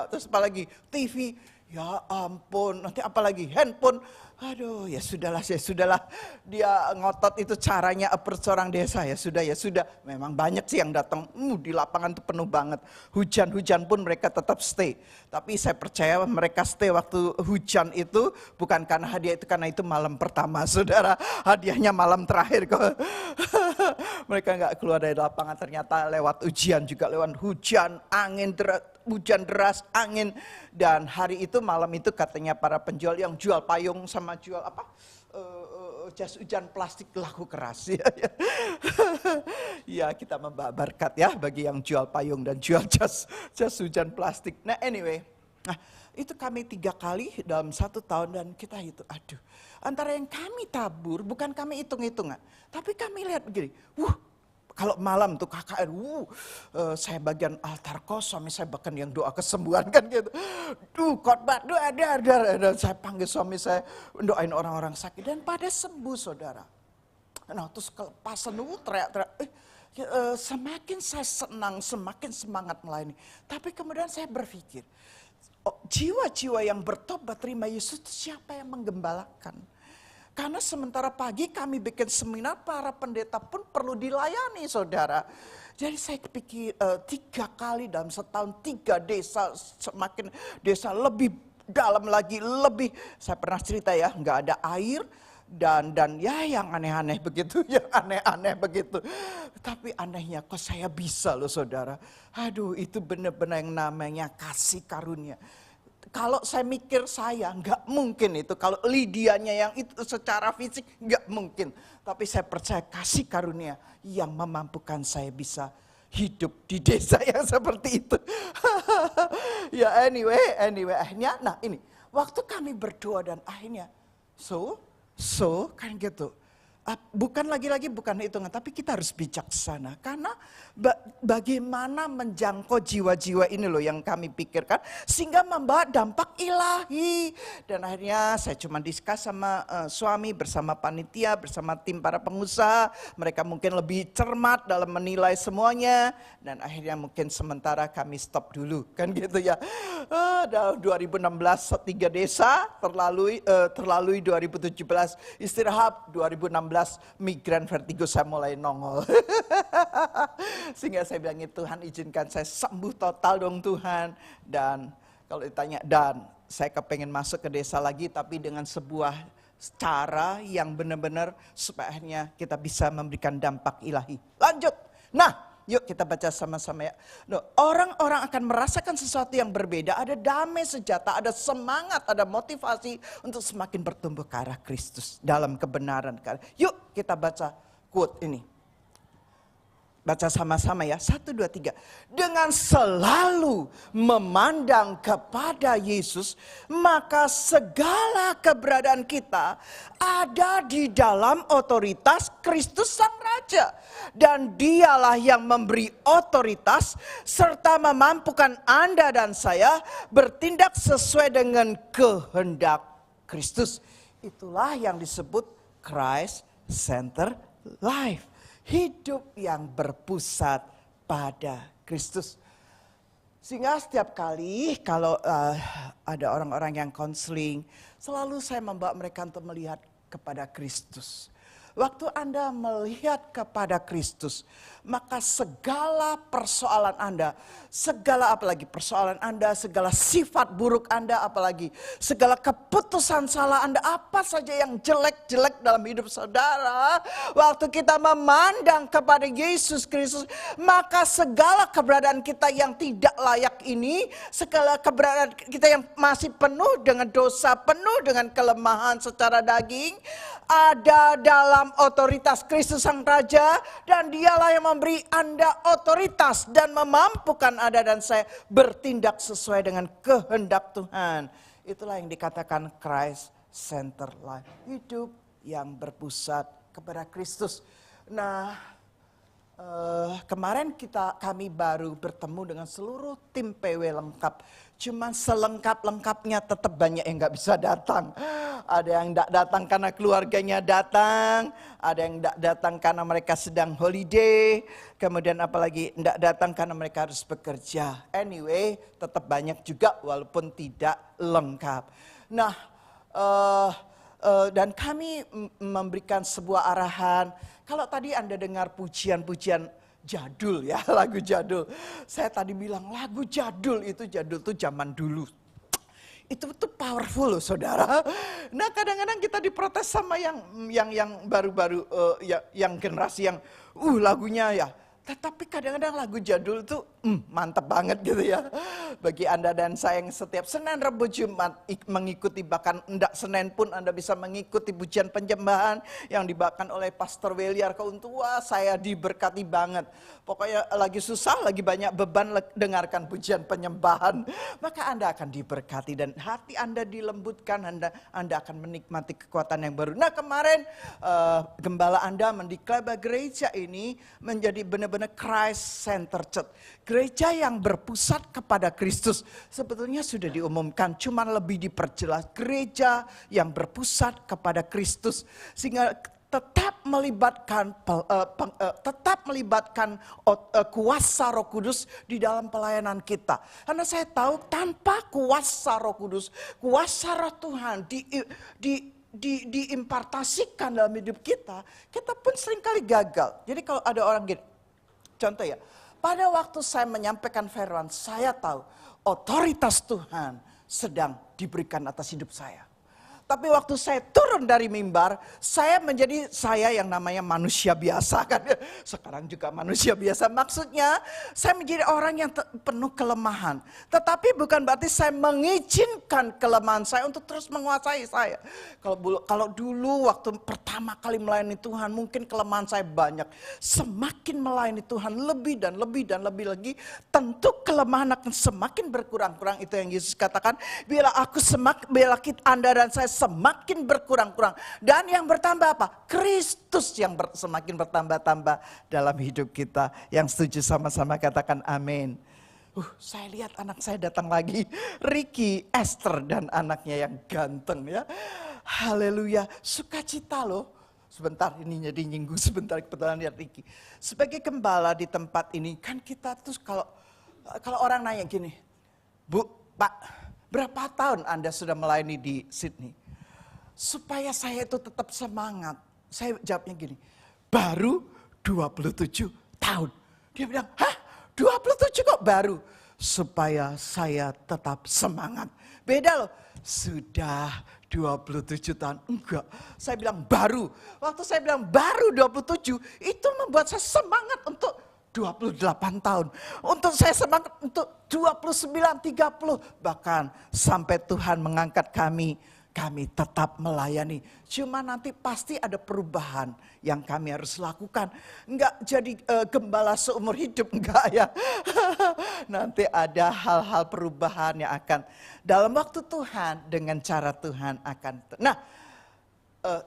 terus apa lagi, TV, ya ampun, nanti apa lagi, handphone. Aduh, ya sudahlah, dia ngotot itu caranya approach orang desa, ya sudah. Memang banyak sih yang datang, di lapangan itu penuh banget. Hujan pun mereka tetap stay. Tapi saya percaya mereka stay waktu hujan itu bukan karena hadiah itu, karena itu malam pertama, saudara. Hadiahnya malam terakhir kok. Mereka nggak keluar dari lapangan, ternyata lewat ujian juga, lewat hujan, angin deras. Hujan deras, angin, dan hari itu malam itu katanya para penjual yang jual payung sama jual jas hujan plastik laku keras ya. Ya kita membawa berkat ya bagi yang jual payung dan jual jas hujan plastik. Nah anyway, itu kami 3 kali dalam 1 tahun dan kita itu aduh. Antara yang kami tabur, bukan kami hitung-hitungan, tapi kami lihat begini, kalau malam tuh KKR, saya bagian altar kosong, saya bahkan yang doa kesembuhan kan gitu. Khotbah, ada. Saya panggil suami saya, doain orang-orang sakit dan pada sembuh saudara. Nah terus kelepasan, teriak-teriak. Semakin saya senang, semakin semangat melayani. Tapi kemudian saya berpikir, jiwa-jiwa yang bertobat terima Yesus itu siapa yang menggembalakan? Karena sementara pagi kami bikin seminar, para pendeta pun perlu dilayani saudara. Jadi saya pikir 3 kali dalam setahun, 3 desa, semakin desa lebih dalam lagi, lebih. Saya pernah cerita ya, nggak ada air dan ya yang aneh-aneh begitu, Tapi anehnya kok saya bisa loh saudara. Aduh itu benar-benar yang namanya kasih karunia. Kalau saya mikir saya nggak mungkin itu. Kalau Lidianya yang itu secara fisik nggak mungkin. Tapi saya percaya kasih karunia yang memampukan saya bisa hidup di desa yang seperti itu. Ya anyway akhirnya, nah ini waktu kami berdoa dan akhirnya so kan gitu. Bukan lagi-lagi bukan hitungan, tapi kita harus bijaksana. Karena bagaimana menjangkau jiwa-jiwa ini loh yang kami pikirkan. Sehingga membawa dampak ilahi. Dan akhirnya saya cuma diskus sama suami bersama panitia, bersama tim para pengusaha. Mereka mungkin lebih cermat dalam menilai semuanya. Dan akhirnya mungkin sementara kami stop dulu. Kan gitu ya. 2016 3 desa, terlalui 2017 istirahat, 2016 migran vertigo saya mulai nongol. Sehingga saya bilang Tuhan izinkan saya sembuh total dong Tuhan. Dan kalau ditanya, dan saya kepengen masuk ke desa lagi tapi dengan sebuah cara yang benar-benar supaya akhirnya kita bisa memberikan dampak ilahi. Lanjut. Nah, yuk kita baca sama-sama ya. Orang-orang akan merasakan sesuatu yang berbeda. Ada damai sejahtera, ada semangat, ada motivasi untuk semakin bertumbuh ke arah Kristus dalam kebenaran. Yuk kita baca quote ini. Baca sama-sama ya, 1, 2, 3. Dengan selalu memandang kepada Yesus, maka segala keberadaan kita ada di dalam otoritas Kristus Sang Raja. Dan dialah yang memberi otoritas serta memampukan Anda dan saya bertindak sesuai dengan kehendak Kristus. Itulah yang disebut Christ Center Life. Hidup yang berpusat pada Kristus. Sehingga setiap kali kalau ada orang-orang yang konseling, selalu saya membawa mereka untuk melihat kepada Kristus. Waktu Anda melihat kepada Kristus, maka segala persoalan Anda, segala apalagi persoalan Anda, segala sifat buruk Anda, apalagi segala keputusan salah Anda, apa saja yang jelek-jelek dalam hidup saudara, waktu kita memandang kepada Yesus Kristus, maka segala keberadaan kita yang tidak layak ini, segala keberadaan kita yang masih penuh dengan dosa, penuh dengan kelemahan secara daging, ada dalam otoritas Kristus Sang Raja, dan dialah yang memberi Anda otoritas dan memampukan Anda dan saya bertindak sesuai dengan kehendak Tuhan. Itulah yang dikatakan Christ Center Life. Hidup yang berpusat kepada Kristus. Nah, kemarin kami baru bertemu dengan seluruh tim PW lengkap. Cuman selengkap-lengkapnya tetap banyak yang gak bisa datang. Ada yang gak datang karena keluarganya datang. Ada yang gak datang karena mereka sedang holiday. Kemudian apalagi gak datang karena mereka harus bekerja. Anyway, tetap banyak juga walaupun tidak lengkap. Nah, dan kami memberikan sebuah arahan. Kalau tadi Anda dengar pujian-pujian jadul ya, lagu jadul. Saya tadi bilang lagu jadul itu zaman dulu. Itu tuh powerful loh saudara. Nah kadang-kadang kita diprotes sama yang baru-baru, yang generasi yang lagunya ya. Tetapi kadang-kadang lagu jadul itu mantap banget gitu ya. Bagi Anda dan saya yang setiap Senin, Rabu, Jumat mengikuti, bahkan enggak Senin pun Anda bisa mengikuti pujian penyembahan yang dibawakan oleh Pastor Weliar Keuntua. Saya diberkati banget. Pokoknya lagi susah, lagi banyak beban dengarkan pujian penyembahan. Maka Anda akan diberkati dan hati Anda dilembutkan. Anda akan menikmati kekuatan yang baru. Nah kemarin gembala Anda mendeklar bahwa gereja ini menjadi benar-benar Christ Center Church. Gereja yang berpusat kepada Kristus. Sebetulnya sudah diumumkan, cuman lebih diperjelas. Gereja yang berpusat kepada Kristus. Sehingga tetap melibatkan kuasa Roh Kudus di dalam pelayanan kita. Karena saya tahu tanpa kuasa Roh Kudus, kuasa Roh Tuhan diimpartasikan dalam hidup kita, kita pun seringkali gagal. Jadi kalau ada orang gini, contoh ya, pada waktu saya menyampaikan firman, saya tahu otoritas Tuhan sedang diberikan atas hidup saya. Tapi waktu saya turun dari mimbar, saya menjadi saya yang namanya manusia biasa kan. Sekarang juga manusia biasa. Maksudnya saya menjadi orang yang penuh kelemahan. Tetapi bukan berarti saya mengizinkan kelemahan saya untuk terus menguasai saya. Kalau dulu waktu pertama kali melayani Tuhan, mungkin kelemahan saya banyak. Semakin melayani Tuhan lebih dan lebih dan lebih lagi, tentu kelemahan akan semakin berkurang-kurang. Itu yang Yesus katakan, bila Anda dan saya semakin berkurang-kurang. Dan yang bertambah apa? Kristus yang semakin bertambah-tambah dalam hidup kita. Yang setuju sama-sama katakan amin. Saya lihat anak saya datang lagi. Ricky, Esther dan anaknya yang ganteng ya. Haleluya. Sukacita loh. Sebentar ini jadi nyinggung sebentar kebetulan lihat Ricky. Sebagai gembala di tempat ini kan kita tuh kalau orang nanya gini. Bu, Pak, berapa tahun Anda sudah melayani di Sydney? Supaya saya itu tetap semangat. Saya jawabnya gini, baru 27 tahun. Dia bilang, hah 27 kok baru? Supaya saya tetap semangat. Beda loh, sudah 27 tahun. Enggak, saya bilang baru. Waktu saya bilang baru 27, itu membuat saya semangat untuk 28 tahun. Untuk saya semangat untuk 29, 30. Bahkan sampai Tuhan mengangkat kami kami tetap melayani. Cuma nanti pasti ada perubahan yang kami harus lakukan. Enggak jadi gembala seumur hidup, enggak ya. Nanti ada hal-hal perubahan yang akan dalam waktu Tuhan dengan cara Tuhan akan. Nah,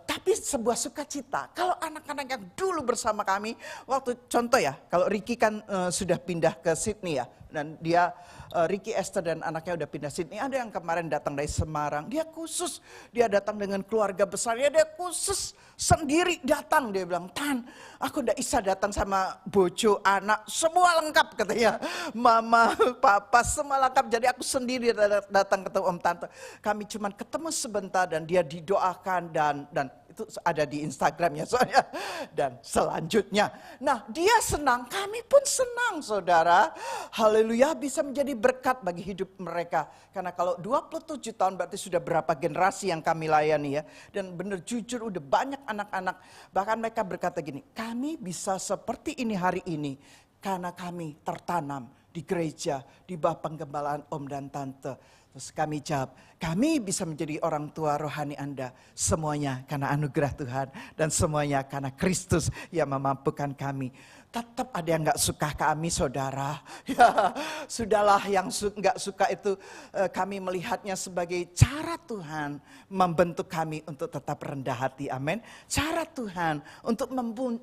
tapi sebuah sukacita. Kalau anak-anak yang dulu bersama kami, waktu contoh ya, kalau Ricky kan sudah pindah ke Sydney ya. Dan dia, Ricky, Esther dan anaknya udah pindah Sydney. Ada yang kemarin datang dari Semarang, dia khusus, dia datang dengan keluarga besarnya, dia khusus sendiri datang. Dia bilang, Tan, aku udah bisa datang sama bojo, anak, semua lengkap katanya. Mama, papa, semua lengkap. Jadi aku sendiri datang ketemu om tante. Kami cuman ketemu sebentar dan dia didoakan dan itu ada di Instagramnya soalnya. Dan selanjutnya, nah dia senang, kami pun senang saudara. Haleluya, bisa menjadi berkat bagi hidup mereka. Karena kalau 27 tahun berarti sudah berapa generasi yang kami layani ya. Dan benar jujur udah banyak anak-anak, bahkan mereka berkata gini, kami bisa seperti ini hari ini karena kami tertanam di gereja, di bawah penggembalaan om dan tante. Terus kami jawab, kami bisa menjadi orang tua rohani Anda. Semuanya karena anugerah Tuhan. Dan semuanya karena Kristus yang memampukan kami. Tetap ada yang gak suka kami saudara. Ya, sudahlah yang gak suka itu kami melihatnya sebagai cara Tuhan membentuk kami untuk tetap rendah hati. Amin. Cara Tuhan untuk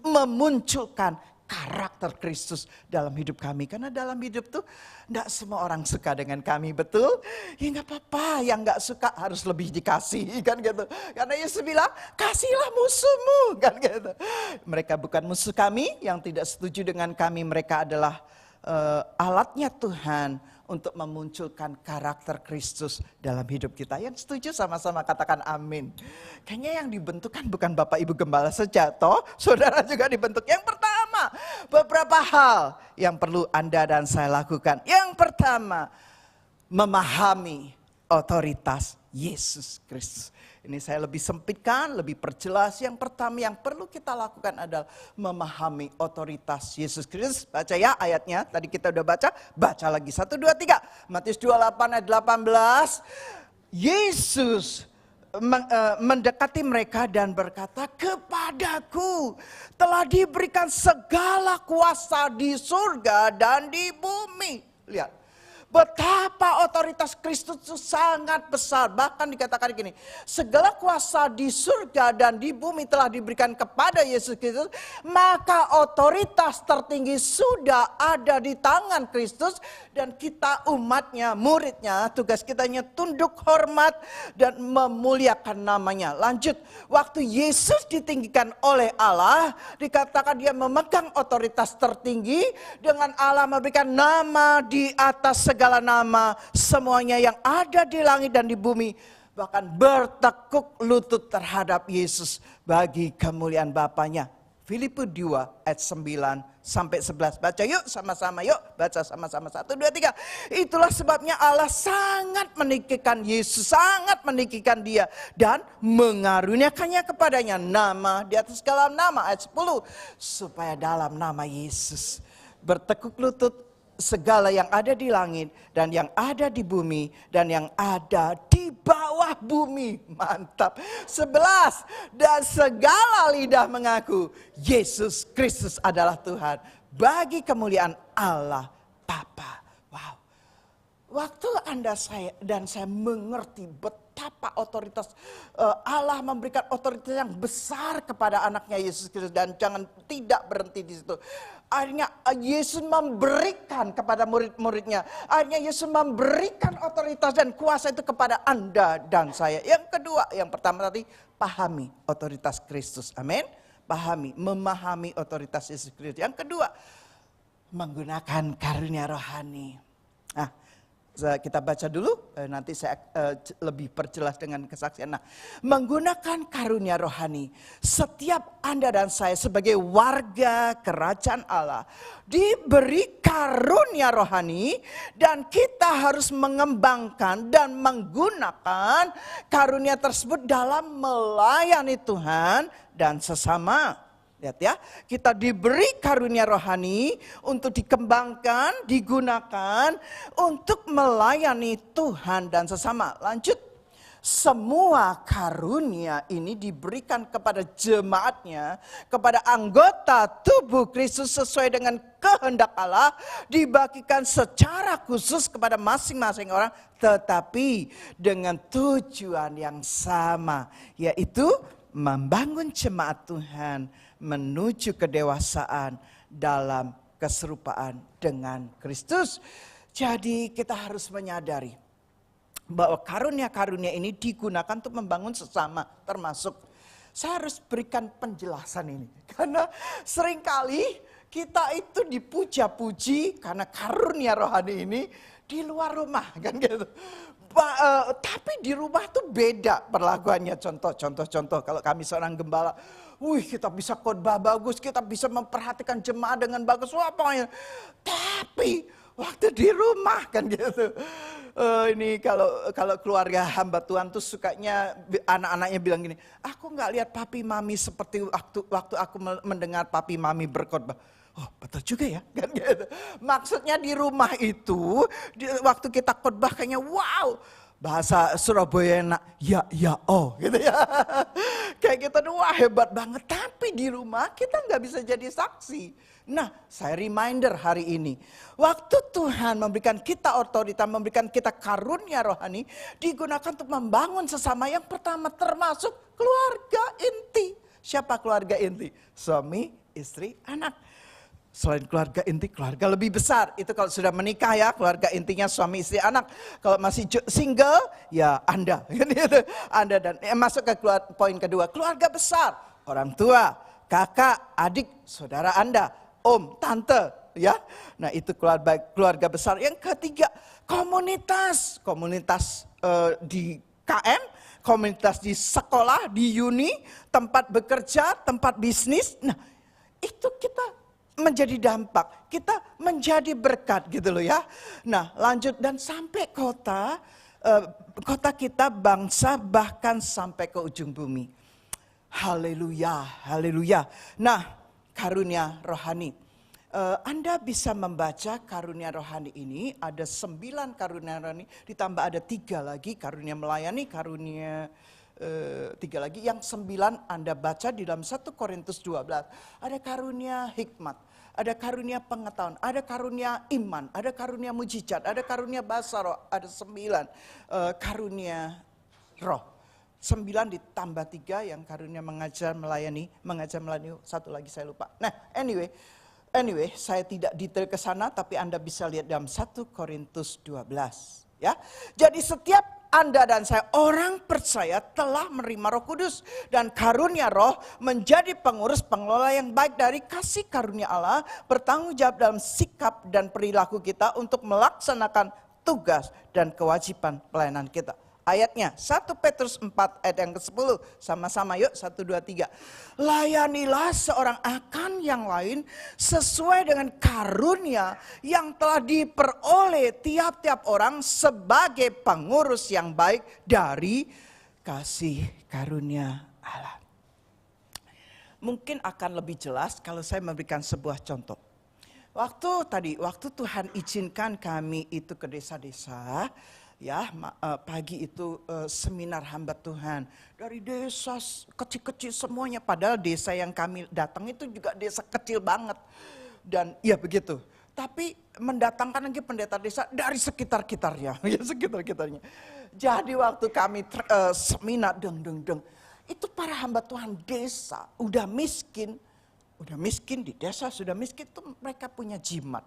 memunculkan karakter Kristus dalam hidup kami. Karena dalam hidup tuh tidak semua orang suka dengan kami, betul? Ya nggak apa-apa, yang nggak suka harus lebih dikasih, kan gitu. Karena Yesus bilang, kasihlah musuhmu, kan gitu. Mereka bukan musuh kami, yang tidak setuju dengan kami, mereka adalah alatnya Tuhan untuk memunculkan karakter Kristus dalam hidup kita. Yang setuju sama-sama katakan amin. Kayaknya yang dibentukkan bukan Bapak Ibu Gembala saja, toh saudara juga dibentuk. Yang pertama, beberapa hal yang perlu Anda dan saya lakukan. Yang pertama, memahami otoritas Yesus Kristus. Ini saya lebih sempitkan, lebih perjelas. Yang pertama yang perlu kita lakukan adalah memahami otoritas Yesus Kristus. Baca ya ayatnya, tadi kita udah baca. Baca lagi, 1, 2, 3. Matius 28 ayat 18. Yesus mendekati mereka dan berkata, kepadaku telah diberikan segala kuasa di surga dan di bumi. Lihat. Betapa otoritas Kristus itu sangat besar. Bahkan dikatakan gini, segala kuasa di surga dan di bumi telah diberikan kepada Yesus Kristus. Maka otoritas tertinggi sudah ada di tangan Kristus. Dan kita umatnya, muridnya, tugas kitanya tunduk hormat dan memuliakan namanya. Lanjut, waktu Yesus ditinggikan oleh Allah, dikatakan dia memegang otoritas tertinggi. Dengan Allah memberikan nama di atas segala nama, semuanya yang ada di langit dan di bumi bahkan bertekuk lutut terhadap Yesus bagi kemuliaan Bapanya. Filipi 2 ayat 9 sampai 11. Baca yuk sama-sama, yuk baca sama-sama. 1, 2, 3. Itulah sebabnya Allah sangat meninggikan Yesus, sangat meninggikan dia dan mengaruniakannya kepadanya nama di atas segala nama. Ayat 10. Supaya dalam nama Yesus bertekuk lutut segala yang ada di langit dan yang ada di bumi dan yang ada di bawah bumi. Mantap. 11. Dan segala lidah mengaku Yesus Kristus adalah Tuhan bagi kemuliaan Allah Bapa. Wow. Waktu Anda saya mengerti betapa otoritas Allah memberikan otoritas yang besar kepada anaknya Yesus Kristus dan jangan tidak berhenti di situ. Akhirnya Yesus memberikan kepada murid-muridnya. Akhirnya Yesus memberikan otoritas dan kuasa itu kepada Anda dan saya. Yang kedua, yang pertama tadi, pahami otoritas Kristus. Amin. Pahami, memahami otoritas Yesus Kristus. Yang kedua, menggunakan karunia rohani. Nah, kita baca dulu, nanti saya lebih perjelas dengan kesaksian. Nah, menggunakan karunia rohani. Setiap Anda dan saya sebagai warga kerajaan Allah diberi karunia rohani dan kita harus mengembangkan dan menggunakan karunia tersebut dalam melayani Tuhan dan sesama. Lihat ya, kita diberi karunia rohani untuk dikembangkan, digunakan untuk melayani Tuhan dan sesama. Lanjut, semua karunia ini diberikan kepada jemaatnya, kepada anggota tubuh Kristus sesuai dengan kehendak Allah, dibagikan secara khusus kepada masing-masing orang, tetapi dengan tujuan yang sama, yaitu membangun jemaat Tuhan menuju kedewasaan dalam keserupaan dengan Kristus. Jadi kita harus menyadari bahwa karunia-karunia ini digunakan untuk membangun sesama, termasuk saya harus berikan penjelasan ini. Karena seringkali kita itu dipuja-puji karena karunia rohani ini di luar rumah, kan gitu. Tapi di rumah tuh beda perlakuannya. Contoh kalau kami seorang gembala, kita bisa khotbah bagus, kita bisa memperhatikan jemaat dengan bagus, wah pokoknya. Tapi waktu di rumah kan gitu. Ini kalau keluarga hamba Tuhan tuh sukanya anak-anaknya bilang gini, aku nggak lihat papi mami seperti waktu aku mendengar papi mami berkhotbah. Oh betul juga ya, kan gitu. Maksudnya di rumah itu, waktu kita khotbah kayaknya wow, bahasa Surabaya enak, ya oh gitu ya. Kayak gitu, wah hebat banget. Tapi di rumah kita nggak bisa jadi saksi. Nah, saya reminder hari ini, waktu Tuhan memberikan kita otoritas, memberikan kita karunia rohani, digunakan untuk membangun sesama. Yang pertama termasuk keluarga inti. Siapa keluarga inti? Suami, istri, anak. Selain keluarga inti, keluarga lebih besar. Itu kalau sudah menikah ya, keluarga intinya suami, istri, anak. Kalau masih single, ya Anda. Anda dan masuk ke poin kedua, keluarga besar. Orang tua, kakak, adik, saudara Anda, om, tante. Ya, nah itu keluarga besar. Yang ketiga, komunitas. Komunitas di KM, komunitas di sekolah, di uni, tempat bekerja, tempat bisnis. Nah itu kita menjadi dampak, kita menjadi berkat gitu loh ya. Nah lanjut dan sampai kota kita, bangsa, bahkan sampai ke ujung bumi. Haleluya, haleluya. Nah karunia rohani. Anda bisa membaca karunia rohani ini, ada 9 karunia rohani, ditambah ada 3 lagi, karunia melayani, karunia 3 lagi, yang 9 Anda baca di dalam 1 Korintus 12. Ada karunia hikmat, ada karunia pengetahuan, ada karunia iman, ada karunia mujizat, ada karunia bahasa roh, ada 9 karunia roh. 9 ditambah 3 yang karunia mengajar melayani, satu lagi saya lupa. Nah anyway, saya tidak detail ke sana, tapi Anda bisa lihat dalam 1 Korintus 12. Ya, jadi setiap Anda dan saya orang percaya telah menerima Roh Kudus dan karunia Roh menjadi pengurus pengelola yang baik dari kasih karunia Allah, bertanggung jawab dalam sikap dan perilaku kita untuk melaksanakan tugas dan kewajiban pelayanan kita. Ayatnya 1 Petrus 4 ayat yang ke-10. Sama-sama yuk 1, 2, 3. Layanilah seorang akan yang lain sesuai dengan karunia yang telah diperoleh tiap-tiap orang sebagai pengurus yang baik dari kasih karunia Allah. Mungkin akan lebih jelas kalau saya memberikan sebuah contoh. Waktu Tuhan izinkan kami itu ke desa-desa, ya pagi itu seminar hamba Tuhan dari desa kecil-kecil semuanya, padahal desa yang kami datang itu juga desa kecil banget dan ya begitu, tapi mendatangkan lagi pendeta desa dari sekitar-kitarnya ya sekitar-kitarnya. Jadi waktu kami seminar itu para hamba Tuhan desa udah miskin di desa, sudah miskin itu mereka punya jimat.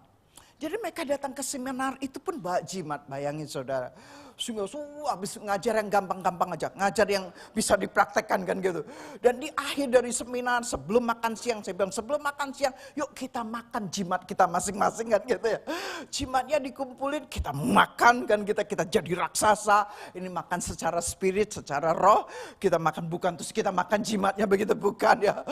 Jadi mereka datang ke seminar itu pun bawa jimat, bayangin saudara. Sehingga habis ngajar yang gampang-gampang aja, ngajar yang bisa dipraktekkan kan gitu. Dan di akhir dari seminar sebelum makan siang, saya bilang sebelum makan siang, yuk kita makan jimat kita masing-masing kan gitu ya. Jimatnya dikumpulin, kita makan kan, kita jadi raksasa. Ini makan secara spirit, secara roh, kita makan bukan terus kita makan jimatnya begitu, bukan ya.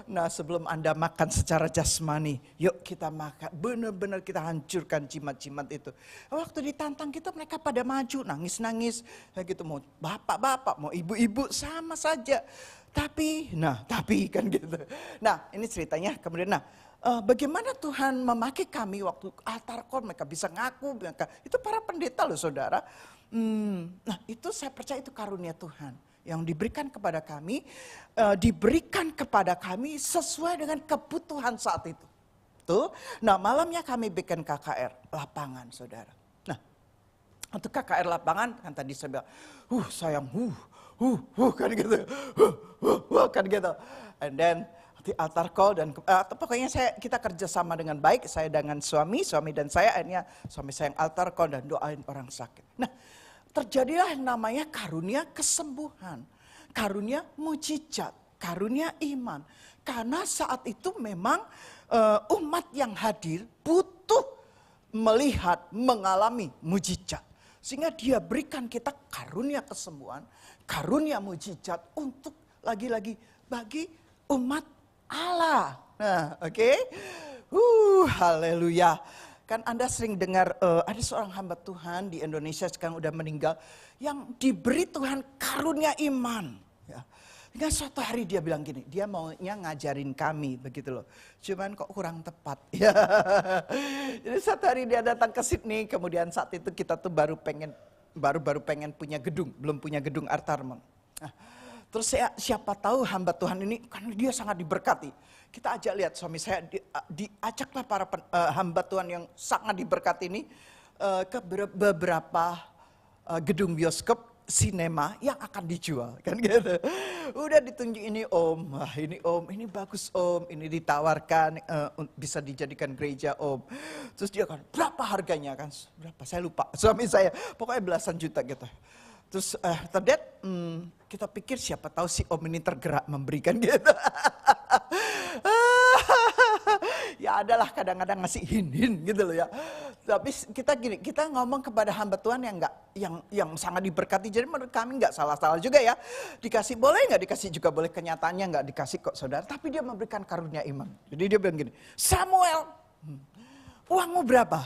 Nah sebelum Anda makan secara jasmani, yuk kita makan, benar-benar kita hancurkan jimat-jimat itu. Waktu ditantang kita mereka pada maju, nangis-nangis, kayak gitu, mau bapak-bapak, mau ibu-ibu sama saja. Tapi kan gitu. Nah ini ceritanya kemudian, bagaimana Tuhan memakai kami waktu altar call, mereka bisa ngaku, itu para pendeta loh saudara. Nah itu saya percaya itu karunia Tuhan yang diberikan kepada kami, sesuai dengan kebutuhan saat itu. Tuh, nah malamnya kami bikin KKR lapangan saudara. Nah untuk KKR lapangan kan tadi saya bilang, sayang, kan gitu, kan gitu. And then di altar call dan pokoknya kita kerjasama dengan baik, saya dengan suami dan saya, akhirnya suami saya yang altar call dan doain orang sakit. Nah terjadilah yang namanya karunia kesembuhan, karunia mujizat, karunia iman. Karena saat itu memang umat yang hadir butuh melihat, mengalami mujizat. Sehingga dia berikan kita karunia kesembuhan, karunia mujizat untuk lagi-lagi bagi umat Allah. Nah, oke. Haleluya. Kan Anda sering dengar ada seorang hamba Tuhan di Indonesia sekarang udah meninggal yang diberi Tuhan karunia iman. Ya. Hingga suatu hari dia bilang gini, dia maunya ngajarin kami begitu loh. Cuman kok kurang tepat. Ya. Jadi suatu hari dia datang ke Sydney, kemudian saat itu kita tuh baru pengen punya gedung, belum punya gedung Artarmon. Nah, terus siapa tahu hamba Tuhan ini, kan dia sangat diberkati. Kita ajak lihat suami saya, diajaklah para hamba Tuhan yang sangat diberkati ini ke beberapa gedung bioskop, sinema yang akan dijual. Kan gitu. Udah ditunjuk ini om, ini bagus om, ini ditawarkan bisa dijadikan gereja om. Terus dia kan, berapa harganya kan? Berapa? Saya lupa, suami saya, pokoknya belasan juta gitu. Terus kita pikir siapa tahu si om ini tergerak memberikan gitu. Ya adalah kadang-kadang ngasih hin-hin gitu loh ya. Tapi kita ngomong kepada hamba Tuhan yang sangat diberkati. Jadi menurut kami nggak salah-salah juga ya. Dikasih boleh nggak dikasih juga boleh, kenyataannya nggak dikasih kok saudara. Tapi dia memberikan karunia iman. Jadi dia bilang gini, Samuel, uangmu berapa?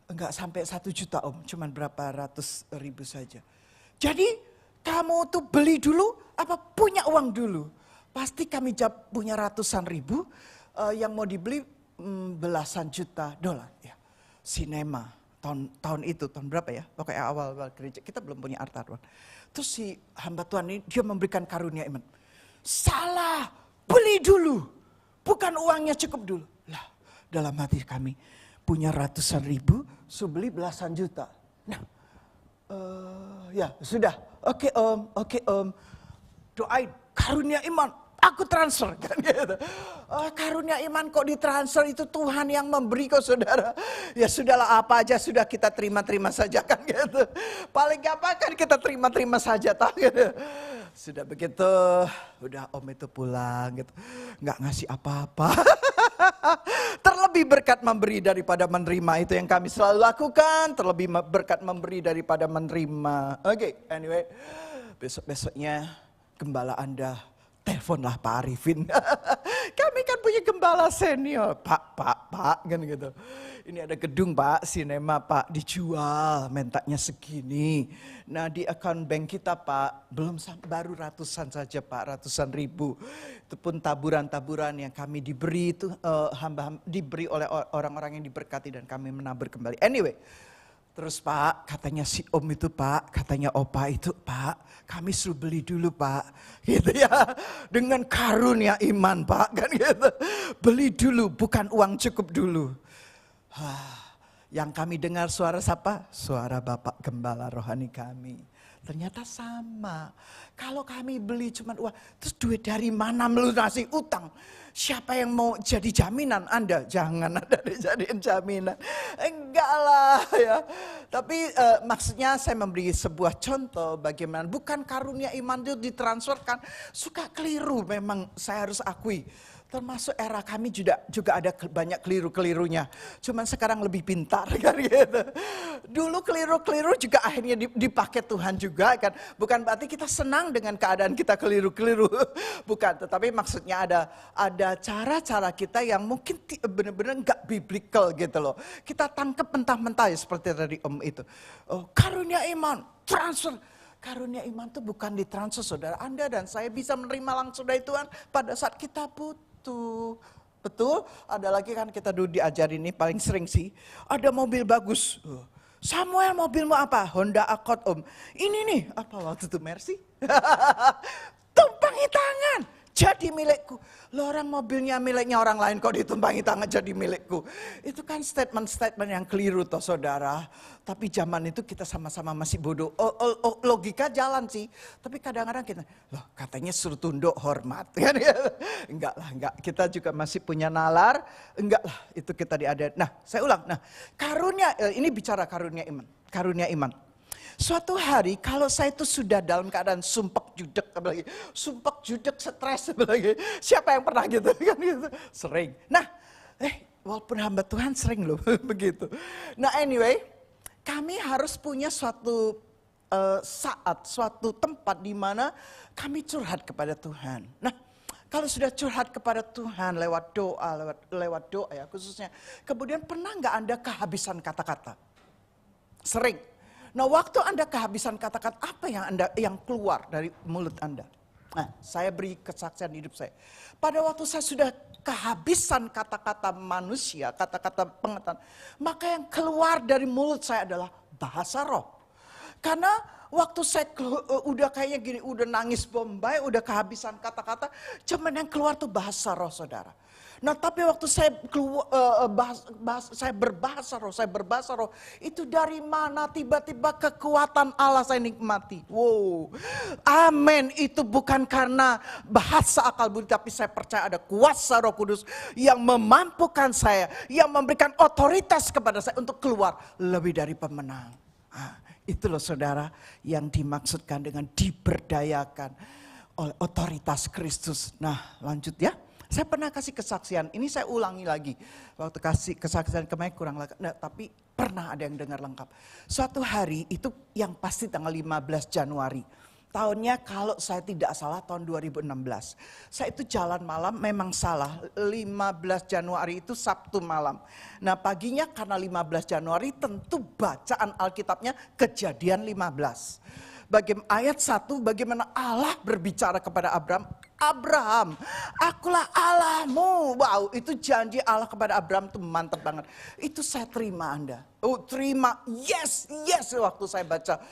Enggak sampai 1 juta om, cuman berapa ratus ribu saja. Jadi kamu tuh beli dulu apa punya uang dulu? Pasti kami jawab punya ratusan ribu, yang mau dibeli belasan juta dolar. Ya. Sinema tahun itu, tahun berapa ya? Pokoknya awal-awal gereja, kita belum punya Artarmon. Terus si hamba Tuhan ini dia memberikan karunia iman. Salah, beli dulu. Bukan uangnya cukup dulu. Lah, dalam hati kami punya ratusan ribu, beli belasan juta. Nah, ya sudah, oke om, doain karunia iman, aku transfer kan gitu. Karunia iman kok ditransfer, itu Tuhan yang memberi kok saudara. Ya sudahlah, apa aja sudah kita terima saja kan gitu. Paling gampang kan kita terima saja tak gitu. Sudah begitu, udah om itu pulang gitu, nggak ngasih apa-apa. Terlebih berkat memberi daripada menerima, itu yang kami selalu lakukan. Terlebih berkat memberi daripada menerima. Oke, anyway, besok-besoknya gembala Anda teleponlah Pak Arifin. Kami kan punya gembala senior. Pak, kan gitu. Ini ada gedung Pak, sinema Pak, dijual, mentanya segini. Nah di account bank kita Pak, baru ratusan saja Pak, ratusan ribu. Itu pun taburan-taburan yang kami diberi, itu diberi oleh orang-orang yang diberkati dan kami menabur kembali. Anyway. Terus Pak, katanya si om itu Pak, katanya opa itu Pak, kami suruh beli dulu Pak. Gitu ya, dengan karunia iman Pak, kan gitu. Beli dulu, bukan uang cukup dulu. Yang kami dengar suara siapa? Suara Bapak Gembala rohani kami. Ternyata sama. Kalau kami beli cuma uang, terus duit dari mana melunasi utang? Siapa yang mau jadi jaminan Anda? Jangan Anda dijadiin jaminan. Enggak lah ya. Tapi maksudnya saya memberi sebuah contoh bagaimana bukan karunia iman itu ditransferkan. Suka keliru memang, saya harus akui. Termasuk era kami juga ada banyak keliru-kelirunya. Cuman sekarang lebih pintar kan gitu. Dulu keliru-keliru juga akhirnya dipakai Tuhan juga kan. Bukan berarti kita senang dengan keadaan kita keliru-keliru. Bukan, tetapi maksudnya ada cara-cara kita yang mungkin benar-benar enggak biblical gitu loh. Kita tangkap mentah-mentah ya seperti tadi om itu. Karunia iman, transfer. Karunia iman itu bukan ditransfer saudara. Anda dan saya bisa menerima langsung dari Tuhan pada saat kita butuh. Betul, ada lagi kan kita dulu diajarin ini paling sering sih. Ada mobil bagus. Samuel, mobilmu apa? Honda Accord Om. Ini nih, apa waktu itu Mercy? Tumpangi tangan, jadi milikku. Loh, orang mobilnya miliknya orang lain kok ditumpangi tangan jadi milikku. Itu kan statement-statement yang keliru toh saudara. Tapi zaman itu kita sama-sama masih bodoh. Logika jalan sih. Tapi kadang-kadang kita, loh katanya suruh tunduk hormat. Enggak lah, enggak. Kita juga masih punya nalar. Enggak lah, itu kita diadain. Nah, saya ulang. Nah, karunia, ini bicara karunia iman. Karunia iman. Suatu hari kalau saya itu sudah dalam keadaan sumpek judek, apalagi sumpek judek stres, apalagi siapa yang pernah gitu kan gitu, sering. Nah, walaupun hamba Tuhan sering loh begitu. Nah anyway, kami harus punya suatu saat, suatu tempat di mana kami curhat kepada Tuhan. Nah, kalau sudah curhat kepada Tuhan lewat doa ya khususnya, kemudian pernah nggak Anda kehabisan kata-kata? Sering. Nah, waktu Anda kehabisan kata-kata, apa yang keluar dari mulut Anda? Nah, saya beri kesaksian hidup saya. Pada waktu saya sudah kehabisan kata-kata manusia, kata-kata pengetahuan, maka yang keluar dari mulut saya adalah bahasa roh. Karena waktu saya udah kayaknya gini, udah nangis bombay, udah kehabisan kata-kata, cuman yang keluar tuh bahasa roh saudara. Nah tapi waktu saya saya berbahasa roh, itu dari mana tiba-tiba kekuatan Allah saya nikmati. Wow, amin. Itu bukan karena bahasa akal budi, tapi saya percaya ada kuasa Roh Kudus yang memampukan saya, yang memberikan otoritas kepada saya untuk keluar lebih dari pemenang. Itu loh saudara yang dimaksudkan dengan diberdayakan oleh otoritas Kristus. Nah lanjut ya. Saya pernah kasih kesaksian, ini saya ulangi lagi. Waktu kasih kesaksian kemarin kurang lengkap, nah, tapi pernah ada yang dengar lengkap. Suatu hari itu yang pasti tanggal 15 Januari. Tahunnya kalau saya tidak salah tahun 2016. Saya itu jalan malam memang salah, 15 Januari itu Sabtu malam. Nah paginya karena 15 Januari tentu bacaan Alkitabnya Kejadian 15. Ayat 1 bagaimana Allah berbicara kepada Abraham, akulah Allahmu. Wow, itu janji Allah kepada Abraham itu mantap banget. Itu saya terima Anda. Terima, yes. Waktu saya baca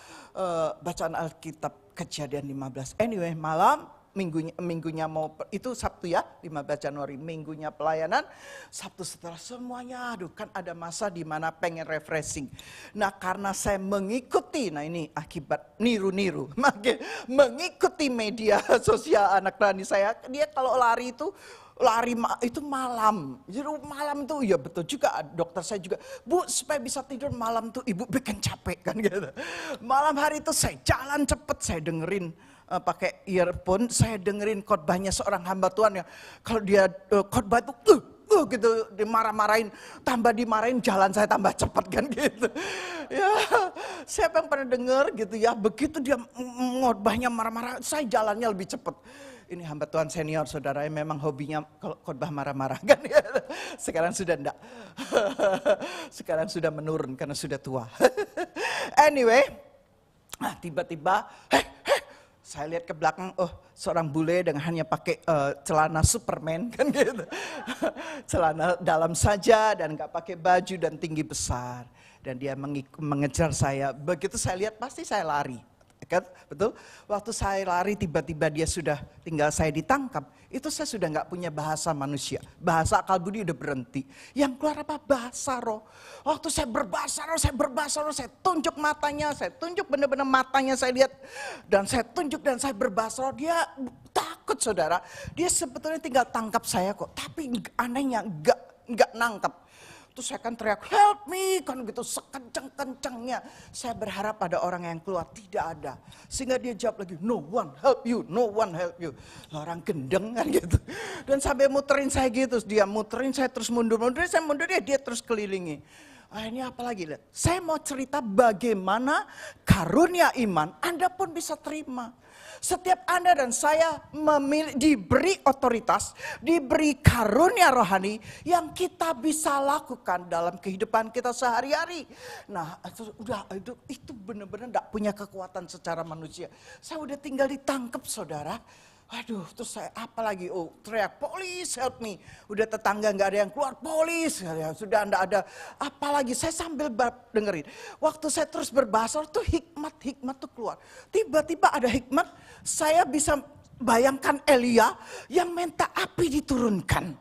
bacaan Alkitab Kejadian 15. Anyway, malam minggunya mau, itu Sabtu ya, 15 Januari, minggunya pelayanan. Sabtu setelah semuanya, aduh kan ada masa di mana pengen refreshing. Nah karena saya mengikuti, nah ini akibat niru-niru, mengikuti media sosial anak rani saya, dia kalau lari itu malam. Jadi malam itu ya betul juga, dokter saya juga, Bu supaya bisa tidur malam tuh ibu bikin capek kan gitu. Malam hari itu saya jalan cepet, saya dengerin pakai earphone, saya dengerin khotbahnya seorang hamba Tuhan ya. Kalau dia khotbah itu gitu dimarah-marahin, tambah dimarahin jalan saya tambah cepat kan gitu. Ya, siapa yang pernah dengar gitu ya, begitu dia khotbahnya marah-marah, saya jalannya lebih cepat. Ini hamba Tuhan senior saudara yang memang hobinya kalau khotbah marah-marah kan ya. Sekarang sudah enggak. Sekarang sudah menurun karena sudah tua. Anyway, tiba-tiba saya lihat ke belakang, seorang bule dengan hanya pakai celana Superman kan gitu. Celana dalam saja dan gak pakai baju dan tinggi besar. Dan dia mengejar saya, begitu saya lihat pasti saya lari. Kan? Betul? Waktu saya lari tiba-tiba dia sudah tinggal saya ditangkap. Itu saya sudah gak punya bahasa manusia. Bahasa akal budi udah berhenti. Yang keluar apa? Bahasa roh. Waktu saya berbahasa roh, saya tunjuk matanya, saya tunjuk benar-benar matanya saya lihat. Dan saya tunjuk dan saya berbahasa roh, dia takut saudara. Dia sebetulnya tinggal tangkap saya kok. Tapi anehnya gak nangkap. Terus saya kan teriak, help me, kan gitu sekenceng-kencengnya. Saya berharap ada orang yang keluar, tidak ada. Sehingga dia jawab lagi, no one help you. Orang gendeng kan gitu. Dan sampai muterin saya gitu, dia muterin saya terus mundur, saya mundur, dia terus kelilingi. Ini apa lagi? Saya mau cerita bagaimana karunia iman Anda pun bisa terima. Setiap Anda dan saya diberi otoritas, diberi karunia rohani yang kita bisa lakukan dalam kehidupan kita sehari-hari. Nah, itu benar-benar tidak punya kekuatan secara manusia. Saya udah tinggal ditangkap, saudara. Aduh, terus saya apa lagi? Oh, teriak, "Police, help me." Udah tetangga nggak ada yang keluar, "Police." Ya, sudah nggak ada. Apalagi saya sambil dengerin. Waktu saya terus berbahasa tuh hikmat tuh keluar. Tiba-tiba ada hikmat, saya bisa bayangkan Elia yang minta api diturunkan.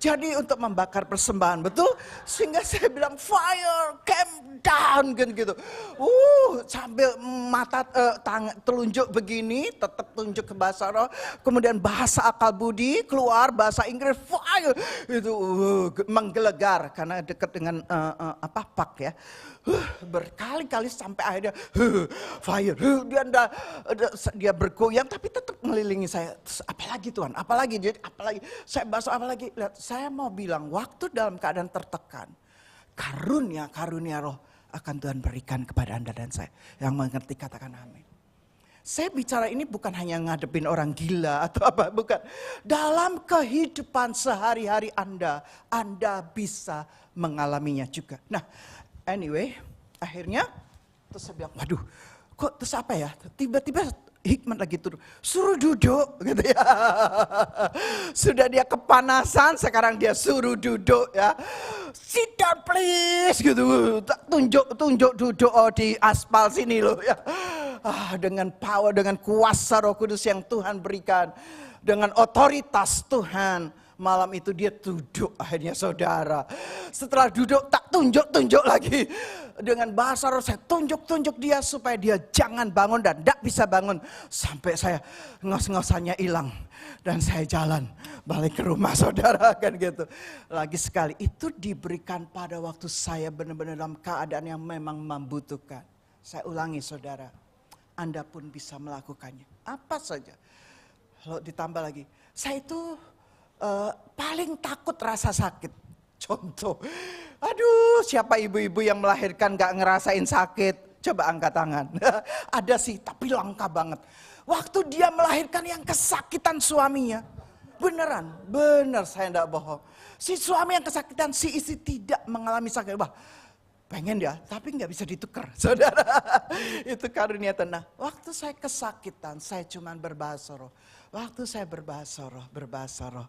Jadi untuk membakar persembahan, betul? Sehingga saya bilang, "Fire, come down," gitu. Sambil mata telunjuk begini, tetap tunjuk ke bahasa roh. Kemudian bahasa akal budi keluar, bahasa Inggris, fire. Itu menggelegar karena dekat dengan pak ya. Berkali-kali sampai akhirnya fire. Dia bergoyang tapi tetap mengelilingi saya. Terus, apalagi Tuhan, apalagi. Saya bahas apalagi. Lihat, saya mau bilang waktu dalam keadaan tertekan, karunia roh akan Tuhan berikan kepada Anda dan saya. Yang mengerti katakan amin. Saya bicara ini bukan hanya ngadepin orang gila atau apa, bukan. Dalam kehidupan sehari-hari Anda bisa mengalaminya juga. Nah, anyway, akhirnya terus saya bilang, waduh, kok terus apa ya? Tiba-tiba hikmat lagi turun, suruh duduk gitu ya. Sudah dia kepanasan, sekarang dia suruh duduk ya. "Sit down please," gitu. Tunjuk duduk di aspal sini loh ya. Dengan power, dengan kuasa Roh Kudus yang Tuhan berikan, dengan otoritas Tuhan. Malam itu dia duduk akhirnya saudara. Setelah duduk tak tunjuk lagi. Dengan bahasa roh saya tunjuk dia supaya dia jangan bangun dan tidak bisa bangun. Sampai saya ngos-ngosannya hilang. Dan saya jalan balik ke rumah saudara kan gitu. Lagi sekali itu diberikan pada waktu saya benar-benar dalam keadaan yang memang membutuhkan. Saya ulangi saudara, Anda pun bisa melakukannya. Apa saja. Kalau ditambah lagi, saya itu paling takut rasa sakit. Contoh, aduh siapa ibu-ibu yang melahirkan gak ngerasain sakit? Coba angkat tangan. Ada sih tapi langka banget. Waktu dia melahirkan yang kesakitan suaminya. Bener saya gak bohong. Si suami yang kesakitan, si istri tidak mengalami sakit. Wah, pengen dia, tapi nggak bisa ditukar, saudara. Itu karunia tenang. Waktu saya kesakitan, saya cuman berbahasa roh. Waktu saya berbahasa roh,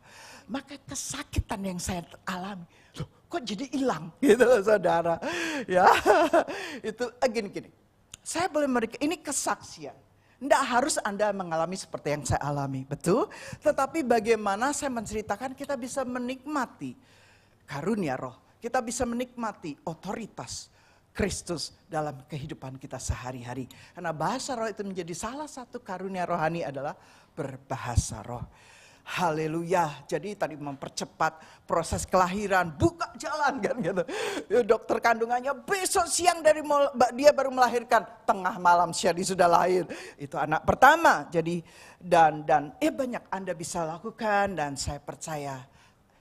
maka kesakitan yang saya alami, loh, kok jadi hilang, gitu loh, saudara. Ya, itu gini. Saya boleh memberikan ini kesaksian. Tidak harus Anda mengalami seperti yang saya alami, betul? Tetapi bagaimana saya menceritakan kita bisa menikmati karunia roh. Kita bisa menikmati otoritas Kristus dalam kehidupan kita sehari-hari. Karena bahasa roh itu menjadi salah satu karunia rohani adalah berbahasa roh. Haleluya. Jadi tadi mempercepat proses kelahiran, buka jalan kan gitu. Dokter kandungannya besok siang dia baru melahirkan, tengah malam Syadi sudah lahir. Itu anak pertama. Jadi dan banyak Anda bisa lakukan dan saya percaya.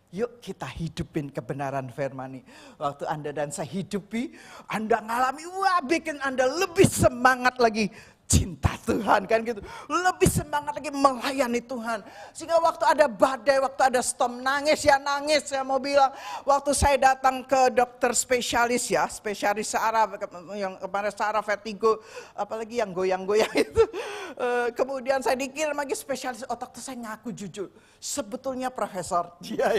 Yuk kita hidupin kebenaran firman ini. Waktu Anda dan saya hidupi, Anda ngalami, bikin Anda lebih semangat lagi cinta Tuhan kan gitu. Lebih semangat lagi melayani Tuhan. Sehingga waktu ada badai, waktu ada storm, nangis, saya mau bilang. Waktu saya datang ke dokter spesialis saraf, yang kemarin saraf vertigo, apalagi yang goyang-goyang itu. Kemudian saya dikirim lagi spesialis otak, terus saya ngaku jujur. Sebetulnya profesor, ya.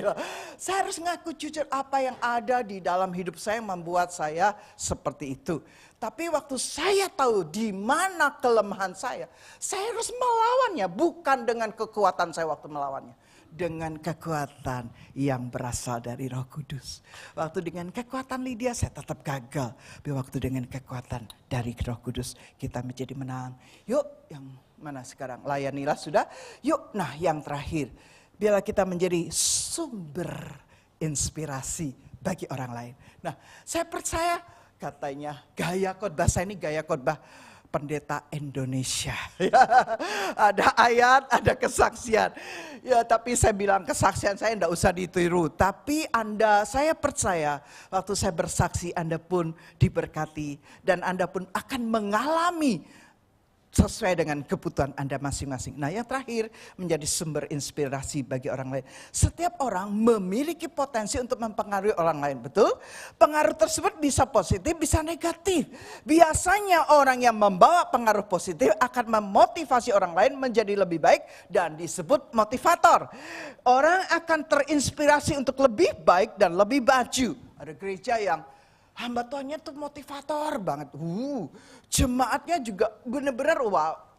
Saya harus ngaku jujur apa yang ada di dalam hidup saya yang membuat saya seperti itu. Tapi waktu saya tahu di mana kelemahan saya harus melawannya. Bukan dengan kekuatan saya waktu melawannya. Dengan kekuatan yang berasal dari Roh Kudus. Waktu dengan kekuatan Lydia saya tetap gagal. Tapi waktu dengan kekuatan dari Roh Kudus kita menjadi menang. Yuk yang mana sekarang? Layanilah sudah. Yuk nah yang terakhir. Biarlah kita menjadi sumber inspirasi bagi orang lain. Nah saya percaya katanya gaya khotbah saya ini gaya khotbah pendeta Indonesia. Ada ayat, ada kesaksian. Ya, tapi saya bilang kesaksian saya enggak usah ditiru. Tapi saya percaya waktu saya bersaksi Anda pun diberkati dan Anda pun akan mengalami sesuai dengan kebutuhan Anda masing-masing. Nah, yang terakhir menjadi sumber inspirasi bagi orang lain. Setiap orang memiliki potensi untuk mempengaruhi orang lain, betul? Pengaruh tersebut bisa positif, bisa negatif. Biasanya orang yang membawa pengaruh positif akan memotivasi orang lain menjadi lebih baik dan disebut motivator. Orang akan terinspirasi untuk lebih baik dan lebih maju. Ada gereja yang hamba Tuhannya tuh motivator banget. Jemaatnya juga benar-benar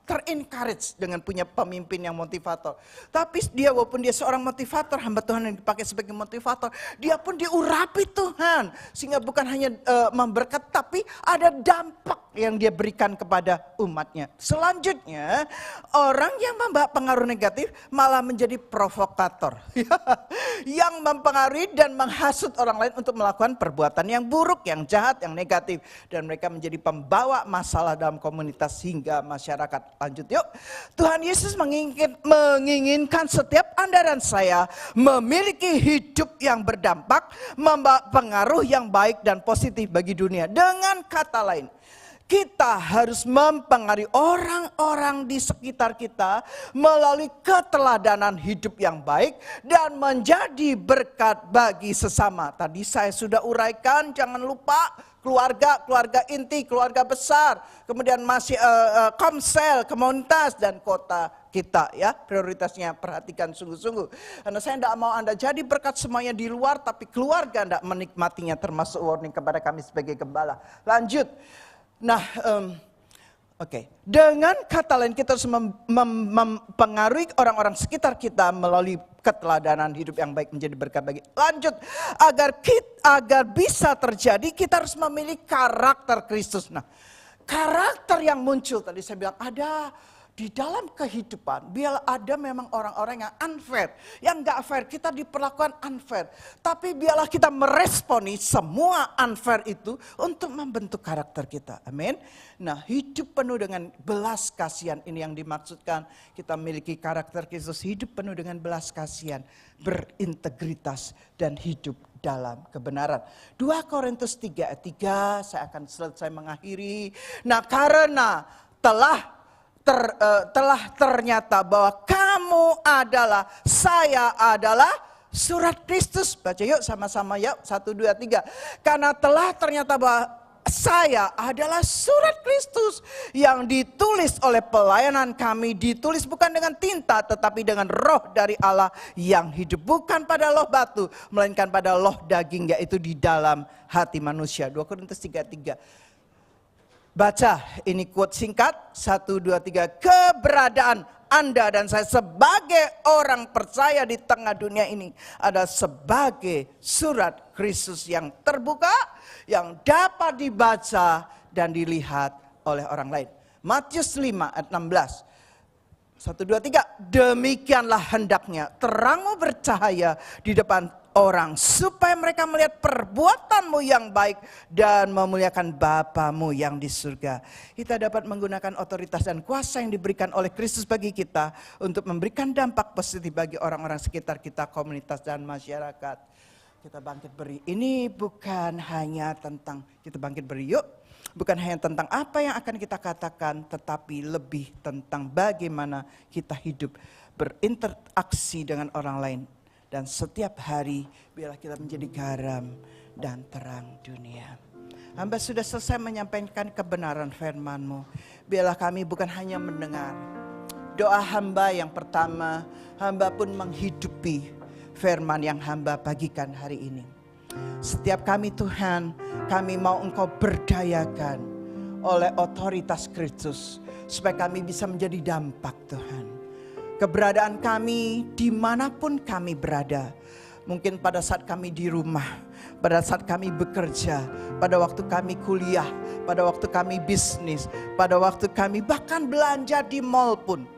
ter-encourage dengan punya pemimpin yang motivator. Tapi dia walaupun dia seorang motivator, hamba Tuhan yang dipakai sebagai motivator, dia pun diurapi Tuhan. Sehingga bukan hanya memberkati, tapi ada dampak yang dia berikan kepada umatnya. Selanjutnya, orang yang membawa pengaruh negatif malah menjadi provokator. Yang mempengaruhi dan menghasut orang lain untuk melakukan perbuatan yang buruk, yang jahat, yang negatif. Dan mereka menjadi pembawa masalah dalam komunitas hingga masyarakat. Lanjut yuk. Tuhan Yesus menginginkan setiap Anda dan saya memiliki hidup yang berdampak, membawa pengaruh yang baik dan positif bagi dunia. Dengan kata lain, kita harus mempengaruhi orang-orang di sekitar kita melalui keteladanan hidup yang baik dan menjadi berkat bagi sesama. Tadi saya sudah uraikan, jangan lupa keluarga inti, keluarga besar, kemudian masih komsel, komunitas dan kota kita ya. Prioritasnya perhatikan sungguh-sungguh. Karena saya tidak mau Anda jadi berkat semuanya di luar, tapi keluarga Anda menikmatinya, termasuk warning kepada kami sebagai gembala. Lanjut. Nah, dengan kata lain kita harus mempengaruhi orang-orang sekitar kita melalui keteladanan hidup yang baik menjadi berkat bagi. Lanjut, agar bisa terjadi kita harus memiliki karakter Kristus. Nah, karakter yang muncul tadi saya bilang ada di dalam kehidupan, biarlah ada memang orang-orang yang unfair, yang gak fair, kita diperlakukan unfair. Tapi biarlah kita meresponi semua unfair itu untuk membentuk karakter kita. Amin. Nah, hidup penuh dengan belas kasihan ini yang dimaksudkan. Kita memiliki karakter Kristus, hidup penuh dengan belas kasihan, berintegritas dan hidup dalam kebenaran. 2 Korintus 3 ayat 3, saya akan selesai mengakhiri. Nah, karena telah ternyata bahwa kamu adalah, saya adalah surat Kristus. Baca yuk sama-sama yuk, 1, 2, 3. Karena telah ternyata bahwa saya adalah surat Kristus yang ditulis oleh pelayanan kami, ditulis bukan dengan tinta tetapi dengan roh dari Allah yang hidup, bukan pada loh batu melainkan pada loh daging, yaitu di dalam hati manusia. 2 Korintus 3:3. Baca, ini quote singkat, 1, 2, 3. Keberadaan Anda dan saya sebagai orang percaya di tengah dunia ini adalah sebagai surat Kristus yang terbuka, yang dapat dibaca dan dilihat oleh orang lain. Matius 5 ayat 16. 1, 2, 3. Demikianlah hendaknya terangmu bercahaya di depan orang, supaya mereka melihat perbuatanmu yang baik dan memuliakan Bapamu yang di surga. Kita dapat menggunakan otoritas dan kuasa yang diberikan oleh Kristus bagi kita untuk memberikan dampak positif bagi orang-orang sekitar kita, komunitas dan masyarakat. Kita bangkit beri. Ini bukan hanya tentang kita bangkit beri yuk. Bukan hanya tentang apa yang akan kita katakan, tetapi lebih tentang bagaimana kita hidup berinteraksi dengan orang lain. Dan setiap hari biarlah kita menjadi garam dan terang dunia. Hamba sudah selesai menyampaikan kebenaran firman-Mu. Biarlah kami bukan hanya mendengar. Doa hamba yang pertama, hamba pun menghidupi firman yang hamba bagikan hari ini. Setiap kami Tuhan, kami mau Engkau berdayakan oleh otoritas Kristus. Supaya kami bisa menjadi dampak Tuhan. Keberadaan kami dimanapun kami berada. Mungkin pada saat kami di rumah, pada saat kami bekerja, pada waktu kami kuliah, pada waktu kami bisnis, pada waktu kami bahkan belanja di mall pun.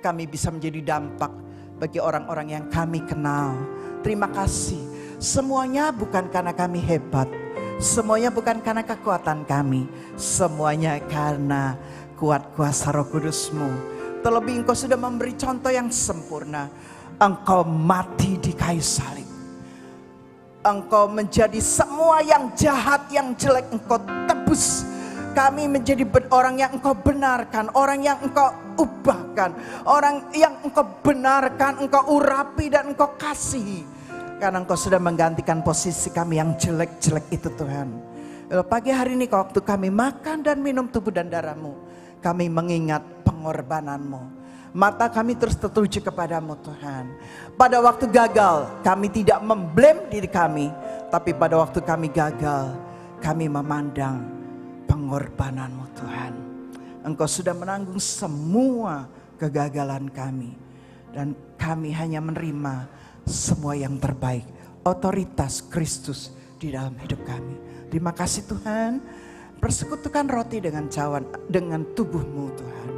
Kami bisa menjadi dampak bagi orang-orang yang kami kenal. Terima kasih. Semuanya bukan karena kami hebat. Semuanya bukan karena kekuatan kami. Semuanya karena kuat kuasa Roh Kudus-Mu. Terlebih Engkau sudah memberi contoh yang sempurna. Engkau mati di kayu salib. Engkau menjadi semua yang jahat, yang jelek Engkau tebus. Kami menjadi orang yang Engkau benarkan, orang yang Engkau ubahkan, orang yang Engkau benarkan, Engkau urapi dan Engkau kasihi. Karena Engkau sudah menggantikan posisi kami yang jelek-jelek itu Tuhan. Pagi hari ini waktu kami makan dan minum tubuh dan darah-Mu, kami mengingat pengorbanan-Mu. Mata kami terus tertuju kepadamu Tuhan. Pada waktu gagal, kami tidak memblame diri kami. Tapi pada waktu kami gagal, kami memandang pengorbanan-Mu Tuhan. Engkau sudah menanggung semua kegagalan kami. Dan kami hanya menerima semua yang terbaik. Otoritas Kristus di dalam hidup kami. Terima kasih Tuhan. Persekutukan roti dengan cawan, dengan tubuh-Mu Tuhan.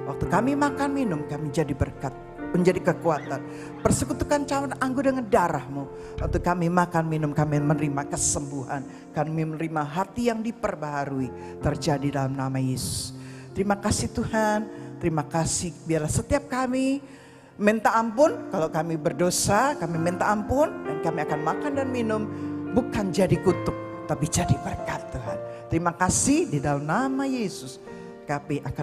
Waktu kami makan minum, kami jadi berkat, menjadi kekuatan. Persekutukan cawan anggur dengan darah-Mu. Waktu kami makan minum, kami menerima kesembuhan. Kami menerima hati yang diperbaharui. Terjadi dalam nama Yesus. Terima kasih Tuhan. Terima kasih. Biarlah setiap kami minta ampun. Kalau kami berdosa, kami minta ampun. Dan kami akan makan dan minum. Bukan jadi kutuk, tapi jadi berkat Tuhan. Terima kasih di dalam nama Yesus. Kami akan